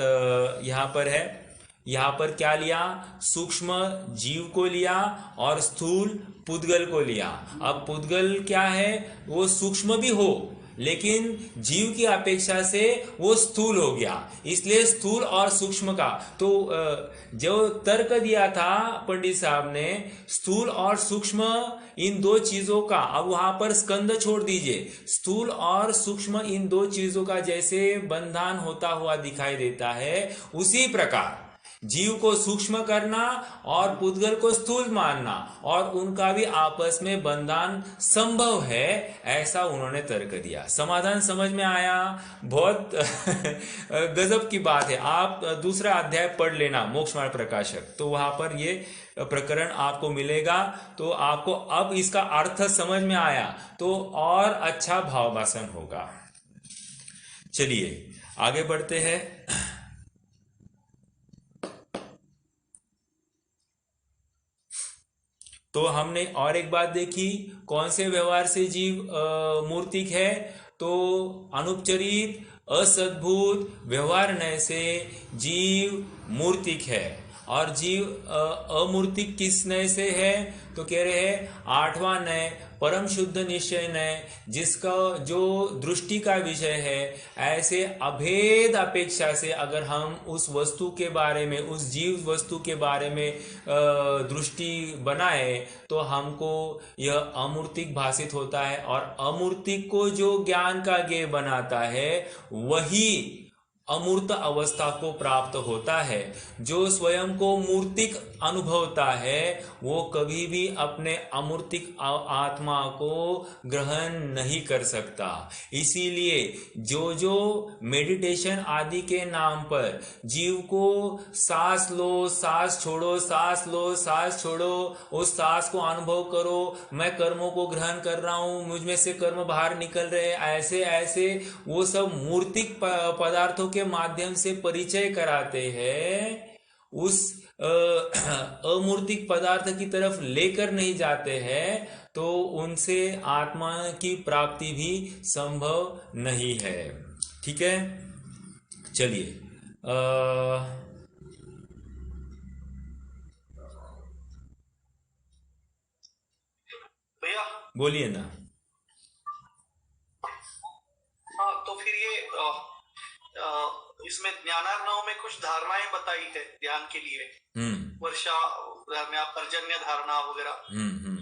यहाँ पर है। यहाँ पर क्या लिया, सूक्ष्म जीव को लिया और स्थूल पुद्गल को लिया। अब पुद्गल क्या है, वो सूक्ष्म भी हो लेकिन जीव की अपेक्षा से वो स्थूल हो गया, इसलिए स्थूल और सूक्ष्म का तो जो तर्क दिया था पंडित साहब ने, स्थूल और सूक्ष्म इन दो चीजों का, अब वहां पर स्कंद छोड़ दीजिए, स्थूल और सूक्ष्म इन दो चीजों का जैसे बंधन होता हुआ दिखाई देता है, उसी प्रकार जीव को सूक्ष्म करना और पुद्गल को स्थूल मानना और उनका भी आपस में बंधन संभव है, ऐसा उन्होंने तर्क दिया। समाधान समझ में आया? बहुत गजब की बात है। आप दूसरा अध्याय पढ़ लेना, मोक्ष मार्ग प्रकाशक, तो वहां पर ये प्रकरण आपको मिलेगा। तो आपको अब इसका अर्थ समझ में आया तो और अच्छा भावाभासन होगा। चलिए आगे बढ़ते हैं। तो हमने और एक बात देखी, कौन से व्यवहार से जीव मूर्तिक है, तो अनुपचरित असद्भूत व्यवहार नय से जीव मूर्तिक है। और जीव अमूर्तिक किस नय से है, तो कह रहे हैं 8वां नय परम शुद्ध निश्चय नय, जिसका जो दृष्टि का विषय है, ऐसे अभेद अपेक्षा से अगर हम उस वस्तु के बारे में, उस जीव वस्तु के बारे में दृष्टि बनाए तो हमको यह अमूर्तिक भाषित होता है। और अमूर्तिक को जो ज्ञान का ज्ञेय बनाता है वही अमूर्त अवस्था को प्राप्त होता है। जो स्वयं को मूर्तिक अनुभवता है वो कभी भी अपने अमूर्तिक आत्मा को ग्रहण नहीं कर सकता। इसीलिए जो जो मेडिटेशन आदि के नाम पर जीव को सांस लो सांस छोड़ो, सांस लो सांस छोड़ो, उस सांस को अनुभव करो, मैं कर्मों को ग्रहण कर रहा हूं, मुझ में से कर्म बाहर निकल रहे, ऐसे ऐसे वो सब मूर्तिक पदार्थों के माध्यम से परिचय कराते हैं, उस अमूर्तिक पदार्थ की तरफ लेकर नहीं जाते हैं, तो उनसे आत्मा की प्राप्ति भी संभव नहीं है। ठीक है, चलिए बोलिए ना। हाँ, तो फिर ये इसमें ज्ञानार्णव में कुछ धारणाएं बताई है ध्यान के लिए, वर्षा में पर्जन्य धारणा वगैरह,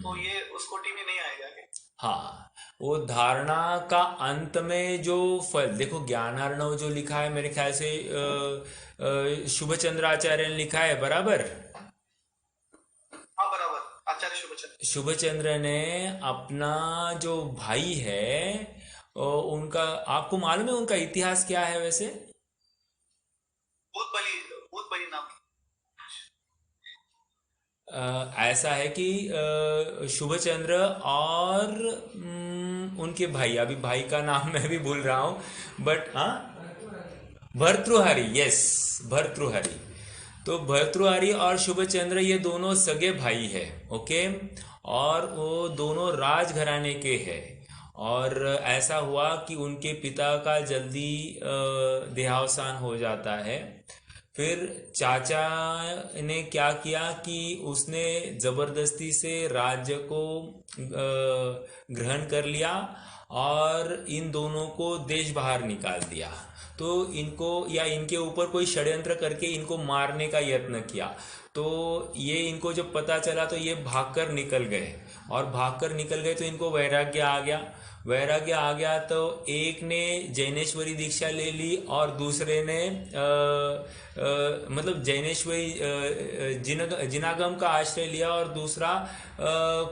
तो ये उस कोटि में नहीं आएगा क्या? हाँ, वो धारणा का अंत में जो फल, देखो ज्ञानार्णव जो लिखा है मेरे ख्याल से शुभचंद्राचार्य ने लिखा है, बराबर? हाँ बराबर, आचार्य शुभचंद्र। शुभचंद्र ने अपना जो भाई है उनका, आपको मालूम है उनका इतिहास क्या है वैसे? भूत बली नाम। ऐसा है कि शुभचंद्र और उनके भाई, अभी भाई का नाम मैं भी भूल रहा हूँ, बट हाँ, भर्तृहरि, यस, भर्तृहरि। तो भर्तृहरि और शुभचंद्र ये दोनों सगे भाई है, ओके, और वो दोनों राजघराने के हैं। और ऐसा हुआ कि उनके पिता का जल्दी देहावसान हो जाता है। फिर चाचा ने क्या किया कि उसने जबरदस्ती से राज्य को ग्रहण कर लिया और इन दोनों को देश बाहर निकाल दिया। तो इनको, या इनके ऊपर कोई षड्यंत्र करके इनको मारने का यत्न किया। तो ये इनको जब पता चला तो ये भागकर निकल गए, और भागकर निकल गए तो इनको वैराग्य आ गया। वैराग्य आ गया तो एक ने जैनेश्वरी दीक्षा ले ली और दूसरे ने मतलब जैनेश्वरी जिनागम का आश्रय लिया, और दूसरा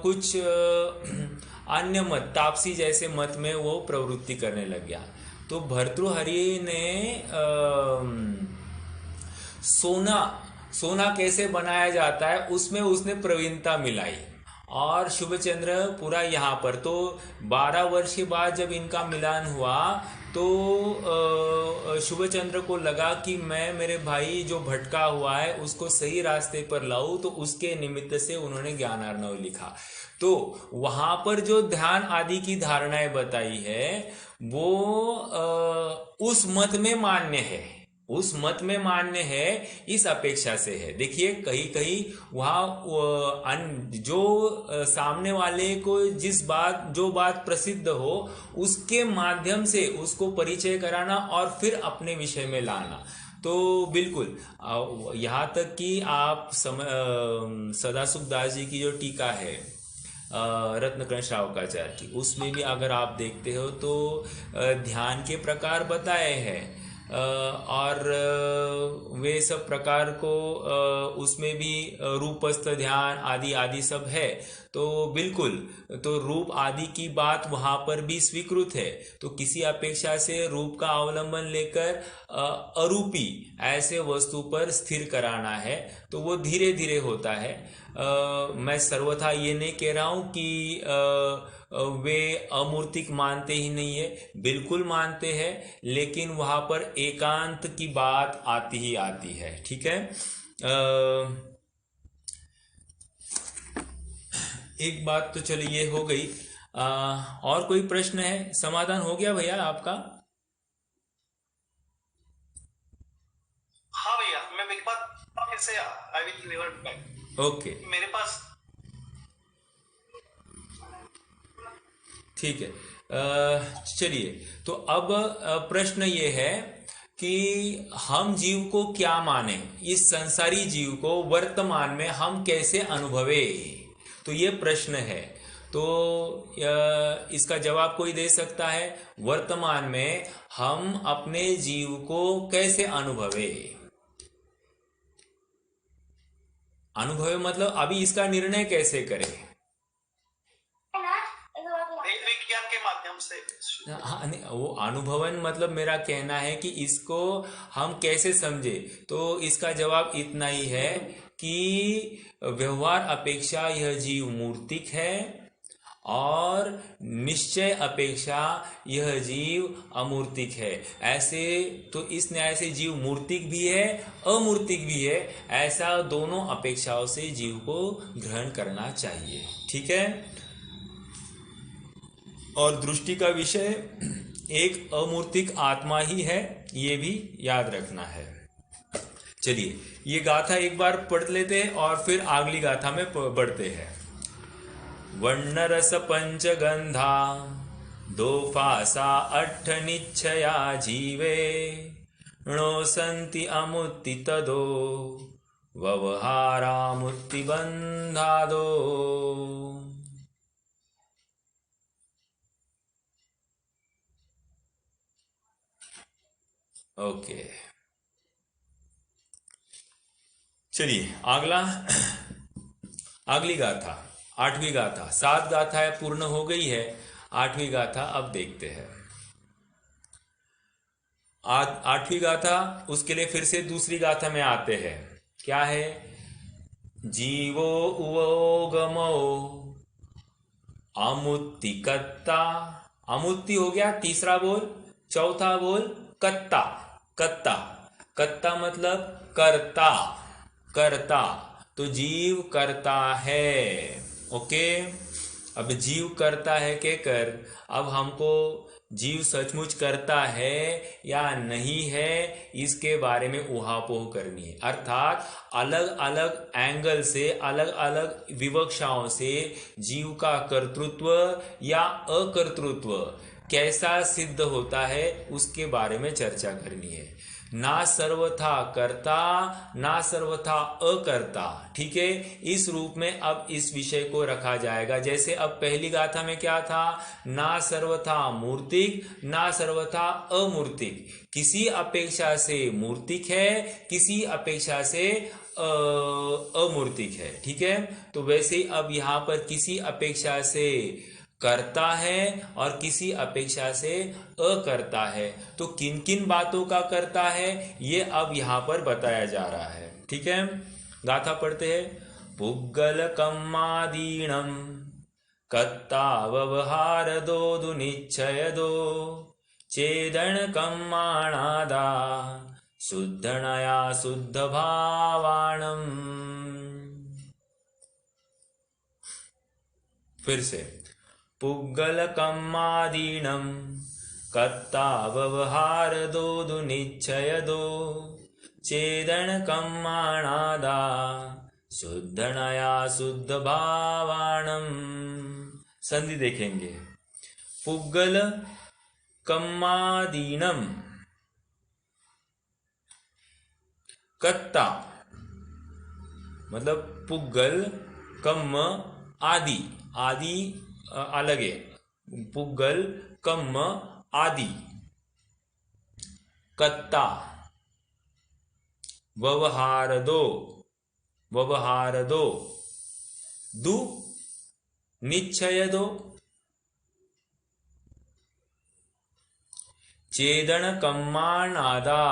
कुछ अन्य मत, तापसी जैसे मत में वो प्रवृत्ति करने लग गया। तो भर्तृहरि ने सोना कैसे बनाया जाता है उसमें उसने प्रवीणता मिलाई, और शुभचंद्र पूरा यहाँ पर। तो 12 वर्ष के बाद जब इनका मिलान हुआ तो शुभचंद्र को लगा कि मैं मेरे भाई जो भटका हुआ है उसको सही रास्ते पर लाऊं, तो उसके निमित्त से उन्होंने ज्ञानार्णव लिखा। तो वहां पर जो ध्यान आदि की धारणाएं बताई है वो उस मत में मान्य है, उस मत में मान्य है, इस अपेक्षा से है। देखिए कहीं कहीं वहाँ जो सामने वाले को जो बात प्रसिद्ध हो उसके माध्यम से उसको परिचय कराना और फिर अपने विषय में लाना। तो बिल्कुल यहाँ तक कि आप सदासुख दास जी की जो टीका है रत्नकर्ण श्रावकाचार्य की, उसमें भी अगर आप देखते हो तो ध्यान के प्रकार बताए हैं, और वे सब प्रकार को उसमें भी रूपस्थ ध्यान आदि आदि सब है। तो बिल्कुल, तो रूप आदि की बात वहां पर भी स्वीकृत है। तो किसी अपेक्षा से रूप का अवलंबन लेकर अरूपी ऐसे वस्तु पर स्थिर कराना है, तो वो धीरे धीरे होता है। मैं सर्वथा ये नहीं कह रहा हूं कि वे अमूर्तिक मानते ही नहीं है, बिल्कुल मानते हैं, लेकिन वहां पर एकांत की बात आती ही आती है। ठीक है, एक बात तो चलिए ये हो गई। और कोई प्रश्न है? समाधान हो गया भैया आपका? हाँ भैया, मैं एक बार फिर से I will revert back. Okay, मेरे पास ठीक है। चलिए, तो अब प्रश्न ये है कि हम जीव को क्या माने, इस संसारी जीव को वर्तमान में हम कैसे अनुभवे, तो ये प्रश्न है। तो इसका जवाब कोई दे सकता है? वर्तमान में हम अपने जीव को कैसे अनुभवे? अनुभवे मतलब अभी इसका निर्णय कैसे करें? विज्ञान के माध्यम से। हाँ, वो अनुभवन मतलब मेरा कहना है कि इसको हम कैसे समझे। तो इसका जवाब इतना ही है कि व्यवहार अपेक्षा यह जीव मूर्तिक है, और निश्चय अपेक्षा यह जीव अमूर्तिक है। ऐसे तो इस न्याय से जीव मूर्तिक भी है, अमूर्तिक भी है, ऐसा दोनों अपेक्षाओं से जीव को ग्रहण करना चाहिए। ठीक है, और दृष्टि का विषय एक अमूर्तिक आत्मा ही है, ये भी याद रखना है। चलिए, ये गाथा एक बार पढ़ लेते हैं और फिर अगली गाथा में बढ़ते हैं। वर्णरस पंचगंधा दो फासा अठ निश्चया जीवे णो संति अमुत्ति तदो व्यवहारा मुक्ति बंधादो। ओके चलिए अगली गाथा, 8वीं गाथा। 7 गाथाएं पूर्ण हो गई है, 8वीं गाथा अब देखते हैं। 8वीं गाथा, उसके लिए फिर से दूसरी गाथा में आते हैं। क्या है? जीवो उवोगमो अमुत्तिकत्ता। अमुत्ति हो गया तीसरा बोल, चौथा बोल कत्ता। कत्ता, कत्ता मतलब कर्ता, कर्ता। तो जीव करता है। ओके, अब जीव करता है के कर, अब हमको जीव सचमुच करता है या नहीं है इसके बारे में उहापोह करनी है। अर्थात अलग अलग एंगल से, अलग अलग विवक्षाओं से जीव का कर्तृत्व या अकर्तृत्व कैसा सिद्ध होता है उसके बारे में चर्चा करनी है। ना सर्वथा कर्ता ना सर्वथा अकर्ता, ठीक है। इस रूप में अब इस विषय को रखा जाएगा। जैसे अब पहली गाथा में क्या था? ना सर्वथा मूर्तिक ना सर्वथा अमूर्तिक, किसी अपेक्षा से मूर्तिक है, किसी अपेक्षा से अमूर्तिक है, ठीक है। तो वैसे अब यहाँ पर किसी अपेक्षा से करता है और किसी अपेक्षा से अकर्ता है। तो किन किन बातों का करता है ये अब यहाँ पर बताया जा रहा है, ठीक है। गाथा पढ़ते हैं। पुग्गल कम्मादीणम कत्ता व्यवहार दो दुनिश्चय दो चेदन कम्माणादा शुद्धनया शुद्ध भावाणम। फिर से, पुग्गल कम्मादीणम कत्ता व्यवहार दो दुनिश्चय दो चेदन कम्माणादा शुद्धनया शुद्ध भावाणम। संधि देखेंगे। पुग्गल कम्मादीणम कत्ता मतलब पुग्गल, कम्म आदि, आदि अलग है। पुग्गल कम्म आदि, कत्ता व्यवहार दो, व्यवहार दो, दु निश्चय दो, चेदन कम्माणादा,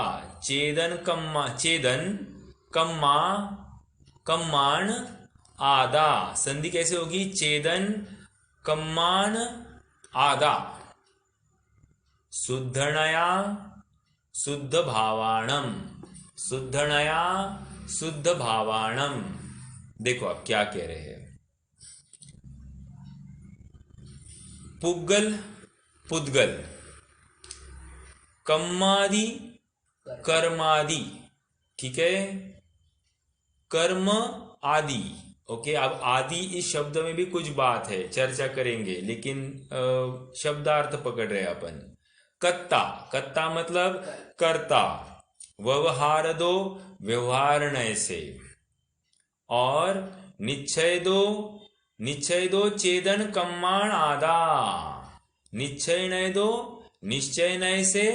चेदन कम्मा, चेदन कम्मा कम्माण आदा। संधि कैसे होगी? चेदन कम्मान आदा शुद्धनया शुद्ध भावाणम, शुद्धनया शुद्ध भावाणम। देखो आप क्या कह रहे हैं। पुग्गल पुद्गल, कम्मादि कर्मादि, ठीक है, कर्म आदि। ओके, अब आदि इस शब्द में भी कुछ बात है, चर्चा करेंगे, लेकिन शब्दार्थ पकड़ रहे अपन। कत्ता, कत्ता मतलब कर्ता, व्यवहार दो व्यवहारणय से, और निश्चय दो, निश्चय दो चेदन कम्माण आदा, निश्चय नय दो निश्चय नय से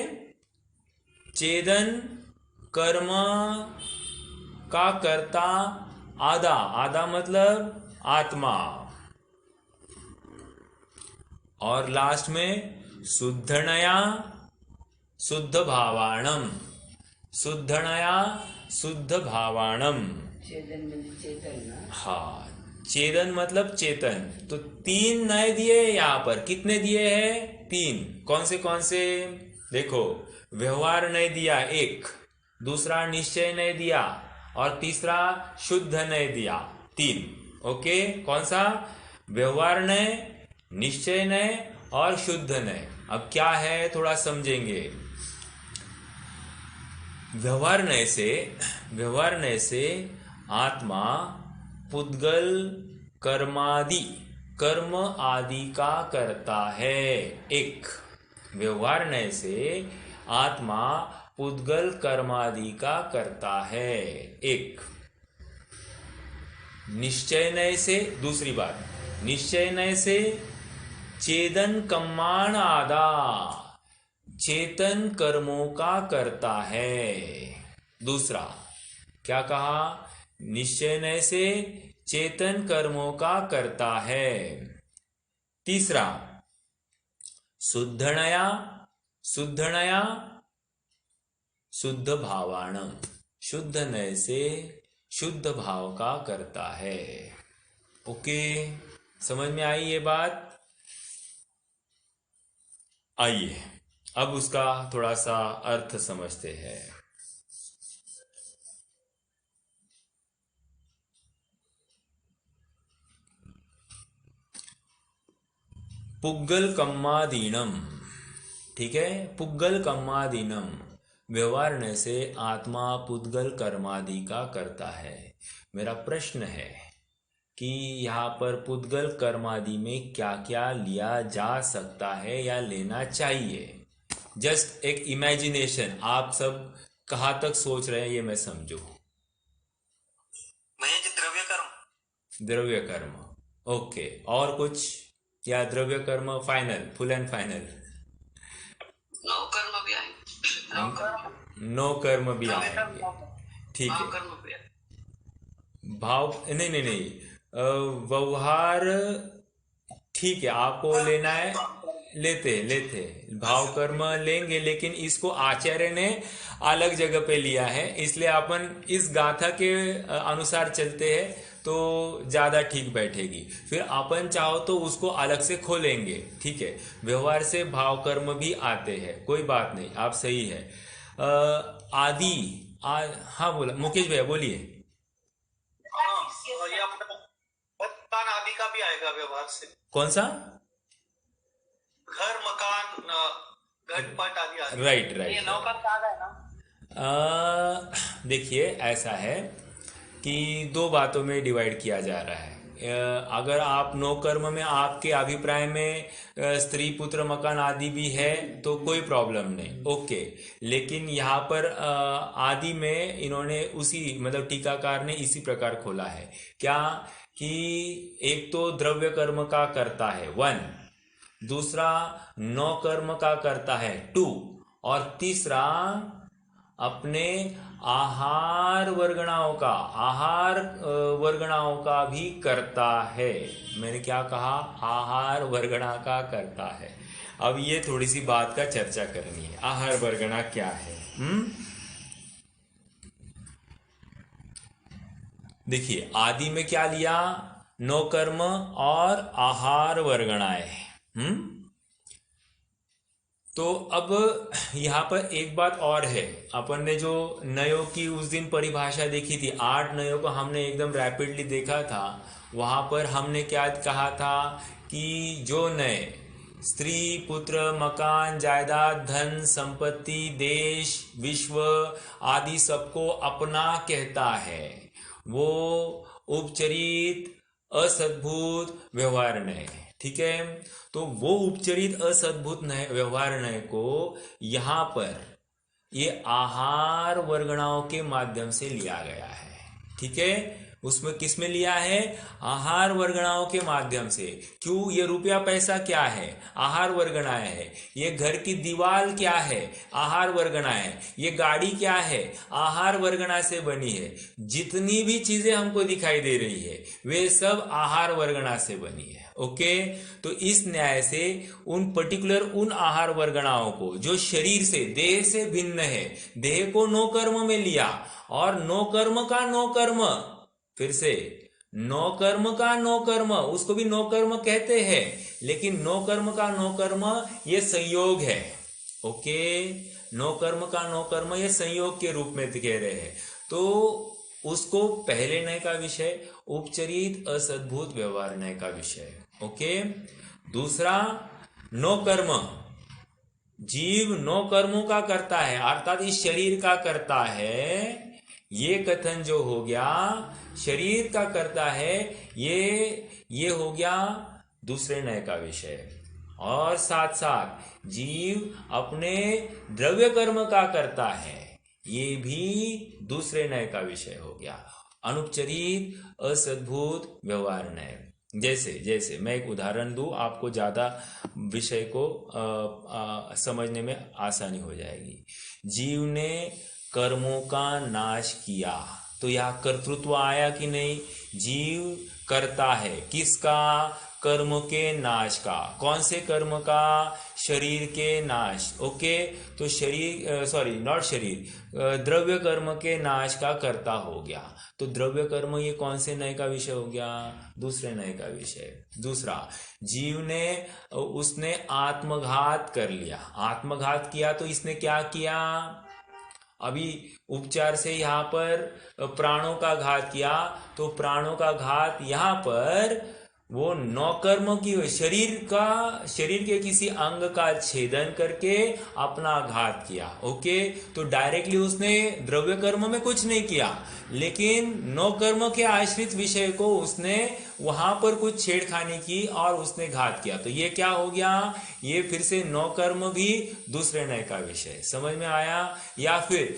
चेदन कर्म का कर्ता आदा, आदा मतलब आत्मा, और लास्ट में शुद्धनया शुद्ध भावाणम, शुद्धनया शुद्ध भावाणम। चेतन, हाँ, चेतन मतलब चेतन। तो 3 नए दिए यहाँ पर। कितने दिए हैं? 3। कौन से? देखो, व्यवहार नय दिया 1, दूसरा निश्चय नय दिया, और तीसरा शुद्ध नय दिया 3। ओके, कौन सा? व्यवहार नय, निश्चय नय और शुद्ध नय। अब क्या है थोड़ा समझेंगे। व्यवहार नय से आत्मा पुद्गल कर्मादि कर्म आदि का करता है। एक व्यवहार नय से आत्मा पुद्गल कर्मादि का करता है। एक निश्चय नय से, दूसरी बात, निश्चय नय से चेदन कम्माण आदा, चेतन कर्मों का करता है। दूसरा क्या कहा? निश्चय नय से चेतन कर्मों का करता है। तीसरा शुद्धनया, शुद्धनया शुद्ध भावाणम, शुद्ध नय से शुद्ध भाव का करता है। ओके, समझ में आई ये बात? आइए अब उसका थोड़ा सा अर्थ समझते हैं। पुग्गल कम्मादीनम, ठीक है, पुग्गल कम्मादीनम, व्यवहार नय से आत्मा पुद्गल कर्मादि का करता है। मेरा प्रश्न है कि यहाँ पर पुद्गल कर्मादि में क्या क्या लिया जा सकता है या लेना चाहिए? जस्ट एक इमेजिनेशन, आप सब कहाँ तक सोच रहे हैं ये मैं समझू। द्रव्य कर्म, द्रव्य कर्म, ओके, और कुछ? या द्रव्य कर्म final, full and final? No कर्म भी आएंगे, नो कर्म भी आएंगे, ठीक है। भाव नहीं, व्यवहार ठीक है, आपको लेना है, लेते भाव कर्म लेंगे, लेकिन इसको आचार्य ने अलग जगह पे लिया है, इसलिए अपन इस गाथा के अनुसार चलते हैं तो ज्यादा ठीक बैठेगी। फिर अपन चाहो तो उसको अलग से खोलेंगे, ठीक है। व्यवहार से भाव कर्म भी आते हैं, कोई बात नहीं, आप सही है। आदि, हाँ बोला मुकेश भैया, बोलिए। आदि का भी आएगा व्यवहार से। कौन सा? घर, मकान, घटपट आदि। राइट। ये नौकर का है ना? देखिए ऐसा है कि दो बातों में डिवाइड किया जा रहा है। अगर आप नो कर्म में आपके अभिप्राय में स्त्री पुत्र मकान आदि भी है तो कोई प्रॉब्लम नहीं, ओके। लेकिन यहाँ पर आदि में इन्होंने उसी मतलब टीकाकार ने इसी प्रकार खोला है क्या कि एक तो द्रव्य कर्म का करता है 1, दूसरा नौ कर्म का करता है 2, और तीसरा अपने आहार वर्गणाओं का भी करता है। मैंने क्या कहा? आहार वर्गणा का करता है। अब ये थोड़ी सी बात का चर्चा करनी है, आहार वर्गणा क्या है। देखिए आदि में क्या लिया? नौ कर्म और आहार वर्गणाएं। तो अब यहाँ पर एक बात और है, अपन ने जो नयों की उस दिन परिभाषा देखी थी, 8 नयों को हमने एकदम रैपिडली देखा था। वहां पर हमने क्या कहा था कि जो नय स्त्री पुत्र मकान जायदाद धन संपत्ति देश विश्व आदि सबको अपना कहता है, वो उपचरित असद्भुत व्यवहार नय, ठीक है। तो वो उपचरित असद्भुत व्यवहार नय को यहाँ पर ये आहार वर्गणाओं के माध्यम से लिया गया है, ठीक है। उसमें किस में लिया है? आहार वर्गणाओं के माध्यम से। क्यों? ये रुपया पैसा क्या है? आहार वर्गणाएं है। ये घर की दीवार क्या है? आहार वर्गणाएं है। ये गाड़ी क्या है? आहार वर्गणा से बनी है। जितनी भी चीजें हमको दिखाई दे रही है वे सब आहार वर्गणा से बनी है, ओके। तो इस न्याय से उन पर्टिकुलर उन आहार वर्गणाओं को जो शरीर से देह से भिन्न है, देह को नो कर्म में लिया, और नो कर्म का नो कर्म, फिर से नो कर्म का नो कर्म, उसको भी नो कर्म कहते हैं, लेकिन नो कर्म का नो कर्म ये संयोग है, ओके। नो कर्म का नो कर्म ये संयोग के रूप में कह रहे हैं। तो उसको पहले नय का विषय उपचरित असद्भुत व्यवहार नय का विषय, ओके। दूसरा नो कर्म, जीव नो कर्मों का करता है, अर्थात इस शरीर का करता है। ये कथन जो हो गया शरीर का करता है, ये हो गया दूसरे नय का विषय। और साथ साथ जीव अपने द्रव्य कर्म का करता है, ये भी दूसरे नय का विषय हो गया। अनुपचरित असद्भूत व्यवहार नय। जैसे मैं एक उदाहरण दूं, आपको ज्यादा विषय को समझने में आसानी हो जाएगी। जीव ने कर्मों का नाश किया तो यह कर्तृत्व आया कि नहीं? जीव करता है किसका? कर्म के नाश का। कौन से कर्म का? शरीर के नाश। ओके, तो द्रव्य कर्म के नाश का कर्ता हो गया। तो द्रव्य कर्म ये कौन से नय का विषय हो गया? दूसरे नय का विषय। दूसरा, जीव ने उसने आत्मघात कर लिया। आत्मघात किया तो इसने क्या किया? अभी उपचार से यहाँ पर प्राणों का घात किया, तो प्राणों का घात यहाँ पर वो नौकर्म की शरीर के किसी अंग का छेदन करके अपना घात किया। ओके, तो डायरेक्टली उसने द्रव्य कर्म में कुछ नहीं किया, लेकिन नौकर्म के आश्रित विषय को उसने वहां पर कुछ छेड़खानी की और उसने घात किया। तो ये क्या हो गया? ये फिर से नौकर्म भी दूसरे नय का विषय। समझ में आया? या फिर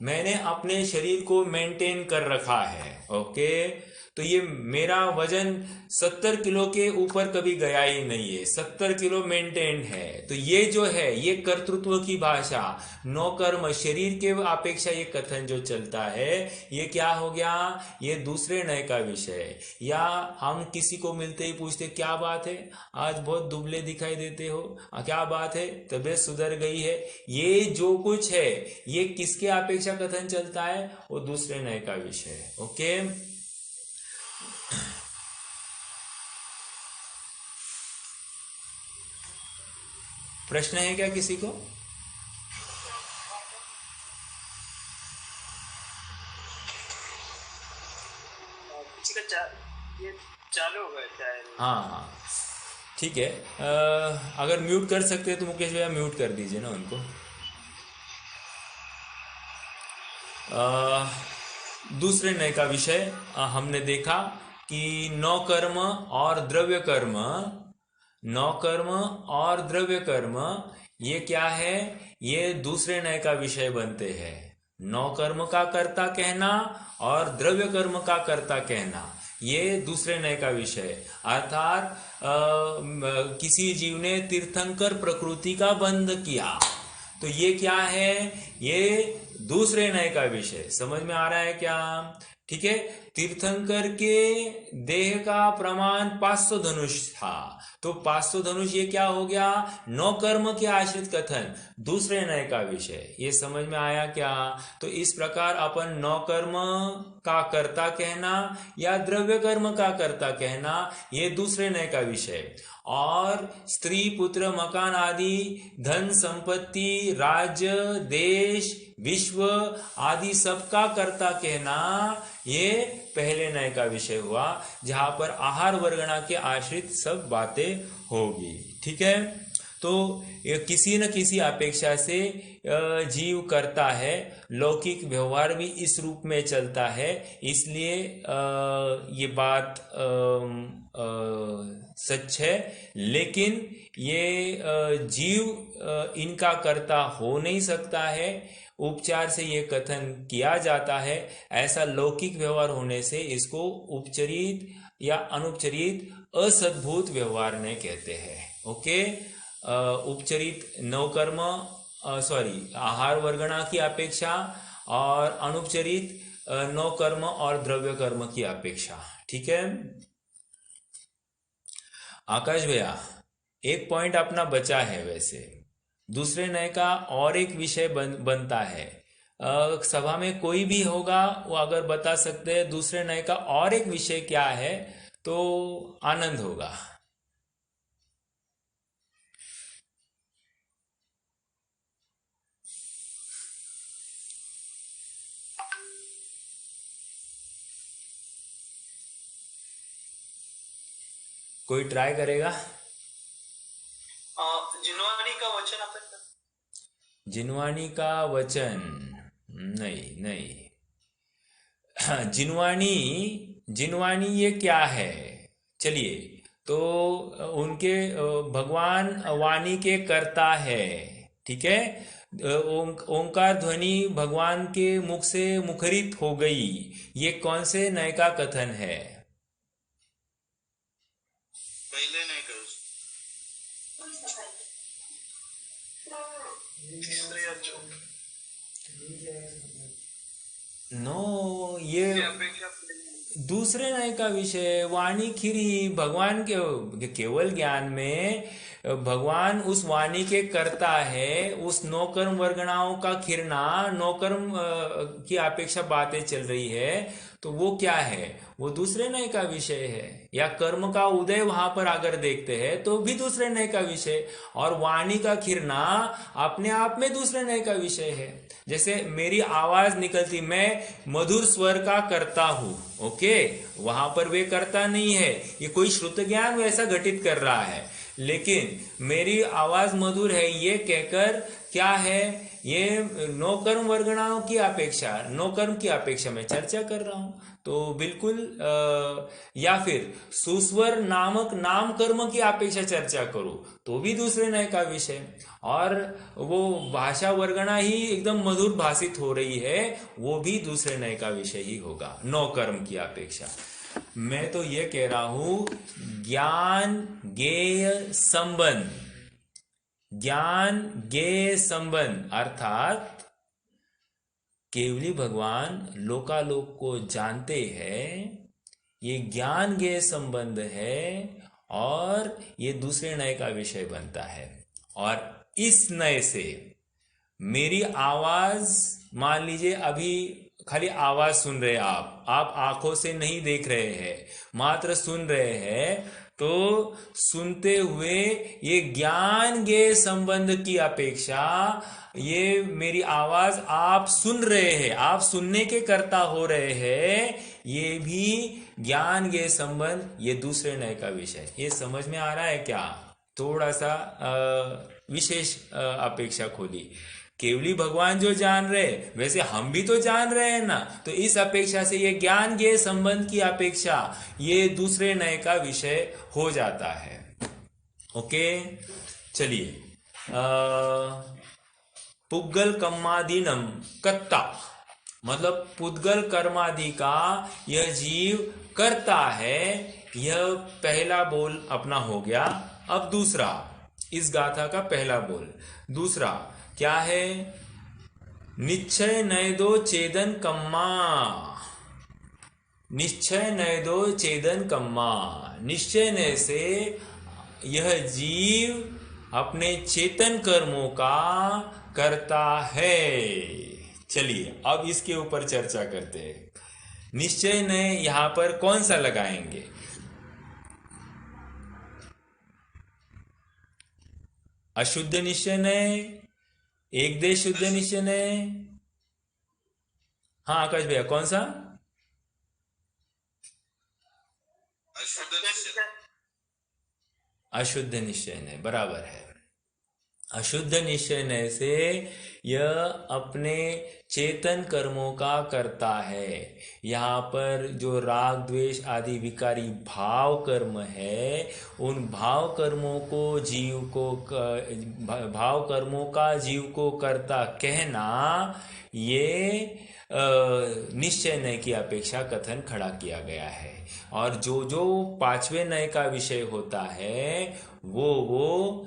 मैंने अपने शरीर को मेंटेन कर रखा है। ओके, तो ये मेरा वजन 70 किलो के ऊपर कभी गया ही नहीं है, 70 किलो मेंटेन है। तो ये जो है ये कर्तृत्व की भाषा, नौकर्म, शरीर के अपेक्षा ये कथन जो चलता है, ये क्या हो गया? ये दूसरे नय का विषय। या हम किसी को मिलते ही पूछते क्या बात है, आज बहुत दुबले दिखाई देते हो, क्या बात है, तबीयत सुधर गई है। ये जो कुछ है ये किसके अपेक्षा कथन चलता है? वो दूसरे नय का विषय। ओके, प्रश्न है क्या किसी को? ये चालू हो गया। हाँ, ठीक है। अगर म्यूट कर सकते हैं तो मुकेश भैया म्यूट कर दीजिए ना उनको। दूसरे नय का विषय हमने देखा कि नौकर्म और द्रव्य कर्म, नौकर्म और द्रव्य कर्म ये क्या है? ये दूसरे नय का विषय बनते हैं। नौकर्म का कर्ता कहना और द्रव्य कर्म का कर्ता कहना, ये दूसरे नय का विषय। अर्थात किसी जीव ने तीर्थंकर प्रकृति का बंध किया, तो ये क्या है? ये दूसरे नय का विषय। समझ में आ रहा है क्या? ठीक है। तीर्थंकर के देह का प्रमाण 500 धनुष था, तो 500 धनुष ये क्या हो गया? नौकर्म के आश्रित कथन, दूसरे नय का विषय। ये समझ में आया क्या? तो इस प्रकार अपन नौकर्म का कर्ता कहना या द्रव्य कर्म का कर्ता कहना, ये दूसरे नय का विषय। और स्त्री, पुत्र, मकान आदि धन संपत्ति, राज्य, देश, विश्व आदि सबका कर्ता कहना, ये पहले नय का विषय हुआ, जहां पर आहार वर्गणा के आश्रित सब बातें होगी। ठीक है, तो किसी न किसी अपेक्षा से जीव करता है। लौकिक व्यवहार भी इस रूप में चलता है, इसलिए ये बात सच है। लेकिन ये जीव इनका कर्ता हो नहीं सकता है। उपचार से ये कथन किया जाता है। ऐसा लौकिक व्यवहार होने से इसको उपचरित या अनुपचरित असद्भूत व्यवहार ने कहते हैं। ओके, उपचरित नवकर्म आहार वर्गणा की अपेक्षा और अनुपचरित नौकर्म और द्रव्य कर्म की अपेक्षा। ठीक है आकाश भैया, एक पॉइंट अपना बचा है। वैसे दूसरे नय का और एक विषय बनता है। सभा में कोई भी होगा वो अगर बता सकते हैं दूसरे नय का और एक विषय क्या है तो आनंद होगा। कोई ट्राई करेगा? जिनवानी का वचन आता है? जिनवानी का वचन नहीं। जिनवानी ये क्या है? चलिए, तो उनके भगवान वाणी के कर्ता है, ठीक है। ओंकार ध्वनि भगवान के मुख से मुखरित हो गई, ये कौन से नय का कथन है? पहले नहीं कर नो, ये दूसरे नय का विषय। वाणी खिरी भगवान के केवल ज्ञान में भगवान उस वाणी के कर्ता है। उस नौकर्म वर्गणाओं का खिरना, नौकर्म की अपेक्षा बातें चल रही है, तो वो क्या है? वो दूसरे नय का विषय है। या कर्म का उदय वहां पर अगर देखते हैं तो भी दूसरे नय का विषय, और वाणी का खिरना अपने आप में दूसरे नय का विषय है। जैसे मेरी आवाज निकलती, मैं मधुर स्वर का करता हूं, ओके, वहां पर वे करता नहीं है, ये कोई श्रुत ज्ञान वैसा घटित कर रहा है। लेकिन मेरी आवाज मधुर है ये कहकर क्या है, ये नौकर्म वर्गणाओं की अपेक्षा, नौकर्म की अपेक्षा मैं चर्चा कर रहा हूं, तो बिल्कुल या फिर सुस्वर नामक नाम कर्म की अपेक्षा चर्चा करूं तो भी दूसरे नय का विषय। और वो भाषा वर्गणा ही एकदम मधुर भाषित हो रही है, वो भी दूसरे नय का विषय ही होगा, नौ कर्म की अपेक्षा। मैं तो ये कह रहा हूं, ज्ञान ज्ञेय संबंध, ज्ञान ज्ञेय संबंध अर्थात केवली भगवान लोकालोक को जानते हैं, ये ज्ञान ज्ञेय संबंध है, और ये दूसरे नय का विषय बनता है। और इस नय से मेरी आवाज, मान लीजिए अभी खाली आवाज सुन रहे आप आंखों से नहीं देख रहे हैं, मात्र सुन रहे हैं, तो सुनते हुए ये ज्ञान ज्ञेय संबंध की अपेक्षा ये मेरी आवाज आप सुन रहे हैं, आप सुनने के कर्ता हो रहे हैं, ये भी ज्ञान ज्ञेय संबंध, ये दूसरे नय का विषय। ये समझ में आ रहा है क्या? थोड़ा सा विशेष अपेक्षा खोली। केवली भगवान जो जान रहे, वैसे हम भी तो जान रहे हैं ना, तो इस अपेक्षा से ये ज्ञान ज्ञेय संबंध की अपेक्षा ये दूसरे नय का विषय हो जाता है। ओके, चलिए, पुद्गल कर्मादीनम कत्ता, मतलब पुद्गल कर्मादि का यह जीव करता है, यह पहला बोल अपना हो गया। अब दूसरा, इस गाथा का पहला बोल, दूसरा क्या है? निश्चय नय दो चेदन कम्मा, निश्चय नय दो चेदन कम्मा, निश्चय नय से यह जीव अपने चेतन कर्मों का करता है। चलिए अब इसके ऊपर चर्चा करते हैं। निश्चय नय यहां पर कौन सा लगाएंगे? अशुद्ध निश्चय नय, एक देश शुद्ध निश्चय नय? हाँ आकाश भैया, कौन सा? अशुद्ध निश्चय नय, बराबर है। अशुद्ध निश्चय नय से यह अपने चेतन कर्मों का करता है। यहाँ पर जो राग द्वेष आदि विकारी भाव कर्म है, उन भाव कर्मों को जीव को, भाव कर्मों का जीव को करता कहना, ये निश्चय नय की अपेक्षा कथन खड़ा किया गया है। और जो जो पांचवें नय का विषय होता है वो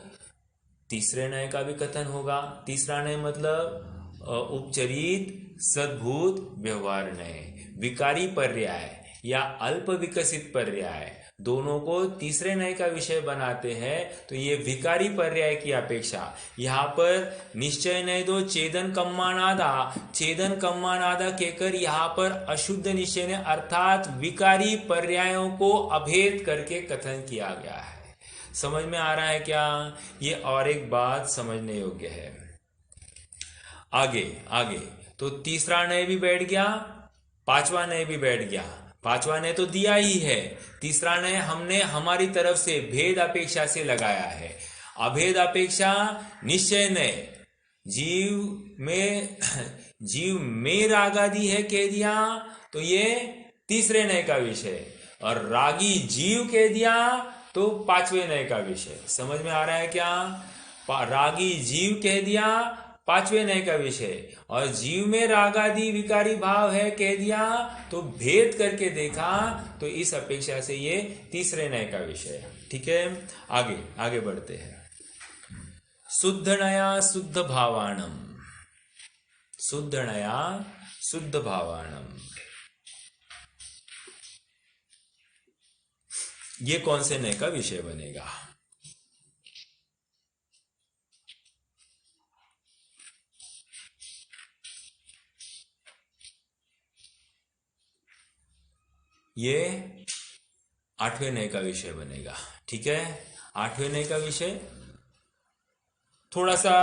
तीसरे नय का भी कथन होगा। तीसरा नय मतलब उपचरित सद्भूत व्यवहार नय, विकारी पर्याय या अल्प विकसित पर्याय, दोनों को तीसरे नय का विषय बनाते हैं। तो ये विकारी पर्याय की अपेक्षा यहाँ पर निश्चय नय दो चेदन कम्मानादा, चेदन कम्मानादा कहकर यहाँ पर अशुद्ध निश्चय नय अर्थात विकारी पर्यायों को अभेद करके कथन किया गया है। समझ में आ रहा है क्या? ये और एक बात समझने योग्य है। आगे आगे तो तीसरा नय भी बैठ गया, पांचवा नय भी बैठ गया। पांचवा नय तो दिया ही है, तीसरा नय हमने हमारी तरफ से भेद अपेक्षा से लगाया है। अभेद अपेक्षा निश्चय नय, जीव में राग आदि है कह दिया, तो ये तीसरे नय का विषय। और रागी जीव कह दिया तो पांचवें नय का विषय। समझ में आ रहा है क्या? रागी जीव कह दिया, पांचवें नय का विषय। और जीव में रागादि विकारी भाव है कह दिया तो भेद करके देखा तो इस अपेक्षा से ये तीसरे नय का विषय है। ठीक है, आगे आगे बढ़ते हैं। शुद्ध नया शुद्ध भावाणम, शुद्ध नया शुद्ध भावाणम, ये कौन से नय का विषय बनेगा? ये आठवें नय का विषय बनेगा। ठीक है, आठवें नय का विषय थोड़ा सा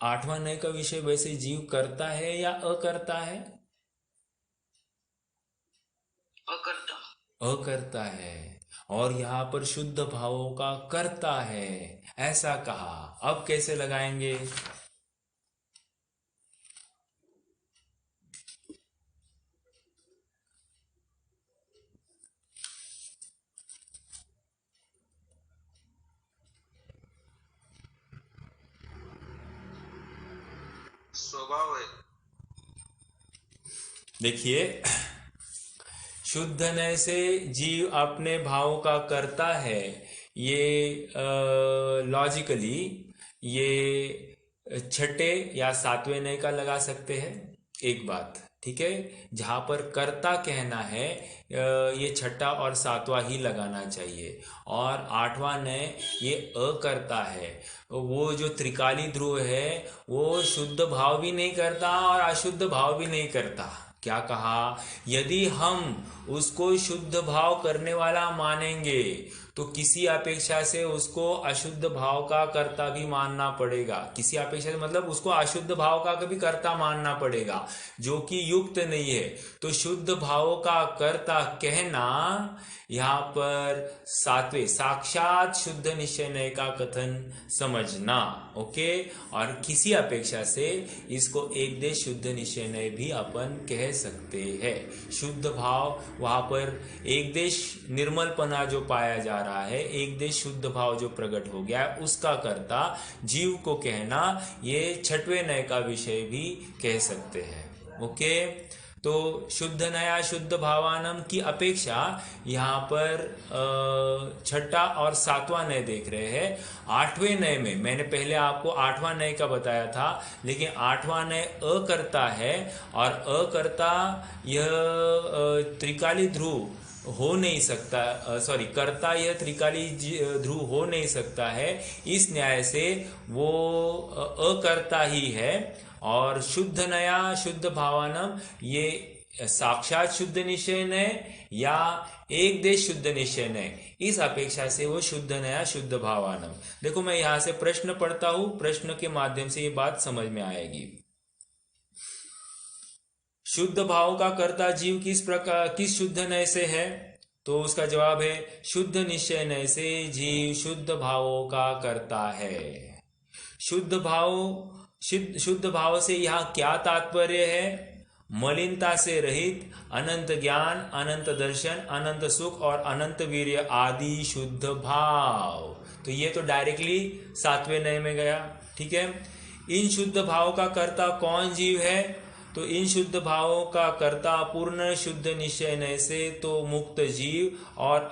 आठवां नय का विषय वैसे जीव करता है या अकर्ता है? अकर्ता है। और यहां पर शुद्ध भावों का कर्ता है ऐसा कहा। अब कैसे लगाएंगे? स्वभाव है। देखिए, शुद्ध नय से जीव अपने भावों का करता है, ये लॉजिकली ये छठे या सातवें नय का लगा सकते हैं। एक बात ठीक है, जहां पर कर्ता कहना है ये छठा और सातवां ही लगाना चाहिए। और आठवां नय ये अकर्ता है। वो जो त्रिकाली ध्रुव है वो शुद्ध भाव भी नहीं करता और अशुद्ध भाव भी नहीं करता। क्या कहा? यदि हम उसको शुद्ध भाव करने वाला मानेंगे तो किसी अपेक्षा से उसको अशुद्ध भाव का कर्ता भी मानना पड़ेगा। किसी अपेक्षा से मतलब उसको अशुद्ध भाव का कभी कर्ता मानना पड़ेगा, जो कि युक्त नहीं है। तो शुद्ध भावों का कर्ता कहना यहाँ पर सातवें साक्षात शुद्ध निश्चय नय का कथन समझना। ओके, और किसी अपेक्षा से इसको एक देश शुद्ध निश्चय नय भी अपन कह सकते हैं। शुद्ध भाव वहां पर एक देश निर्मलपना जो पाया जा रहा है, एक देश शुद्ध भाव जो प्रकट हो गया है, उसका कर्ता जीव को कहना, ये छठवें नय का विषय भी कह सकते हैं। ओके, तो शुद्ध नया शुद्ध भावानम की अपेक्षा यहाँ पर छठा और सातवां नय देख रहे हैं। आठवें नय में मैंने पहले आपको आठवां नय का बताया था, लेकिन आठवां नय अकर्ता है और अकर्ता यह त्रिकाली ध्रुव हो नहीं सकता, कर्ता यह त्रिकाली ध्रुव हो नहीं सकता है। इस न्याय से वो अकर्ता ही है। और शुद्ध नया शुद्ध भावानम ये साक्षात शुद्ध निश्चय नय या एक देश शुद्ध निश्चय नय, इस अपेक्षा से वो शुद्ध नया शुद्ध भावानम। देखो, मैं यहां से प्रश्न पढ़ता हूं, प्रश्न के माध्यम से ये बात समझ में आएगी। शुद्ध भाव का कर्ता जीव किस प्रकार किस शुद्ध नय से है? तो उसका जवाब है शुद्ध निश्चय नय से जीव शुद्ध भावों का कर्ता है। शुद्ध भाव से यहाँ क्या तात्पर्य है? मलिनता से रहित अनंत ज्ञान, अनंत दर्शन, अनंत सुख और अनंत वीर्य आदि शुद्ध भाव। तो ये तो डायरेक्टली सातवें नय में गया। ठीक है, इन शुद्ध भाव का कर्ता कौन जीव है? तो इन शुद्ध भावों का कर्ता पूर्ण शुद्ध निश्चय नय से तो मुक्त जीव और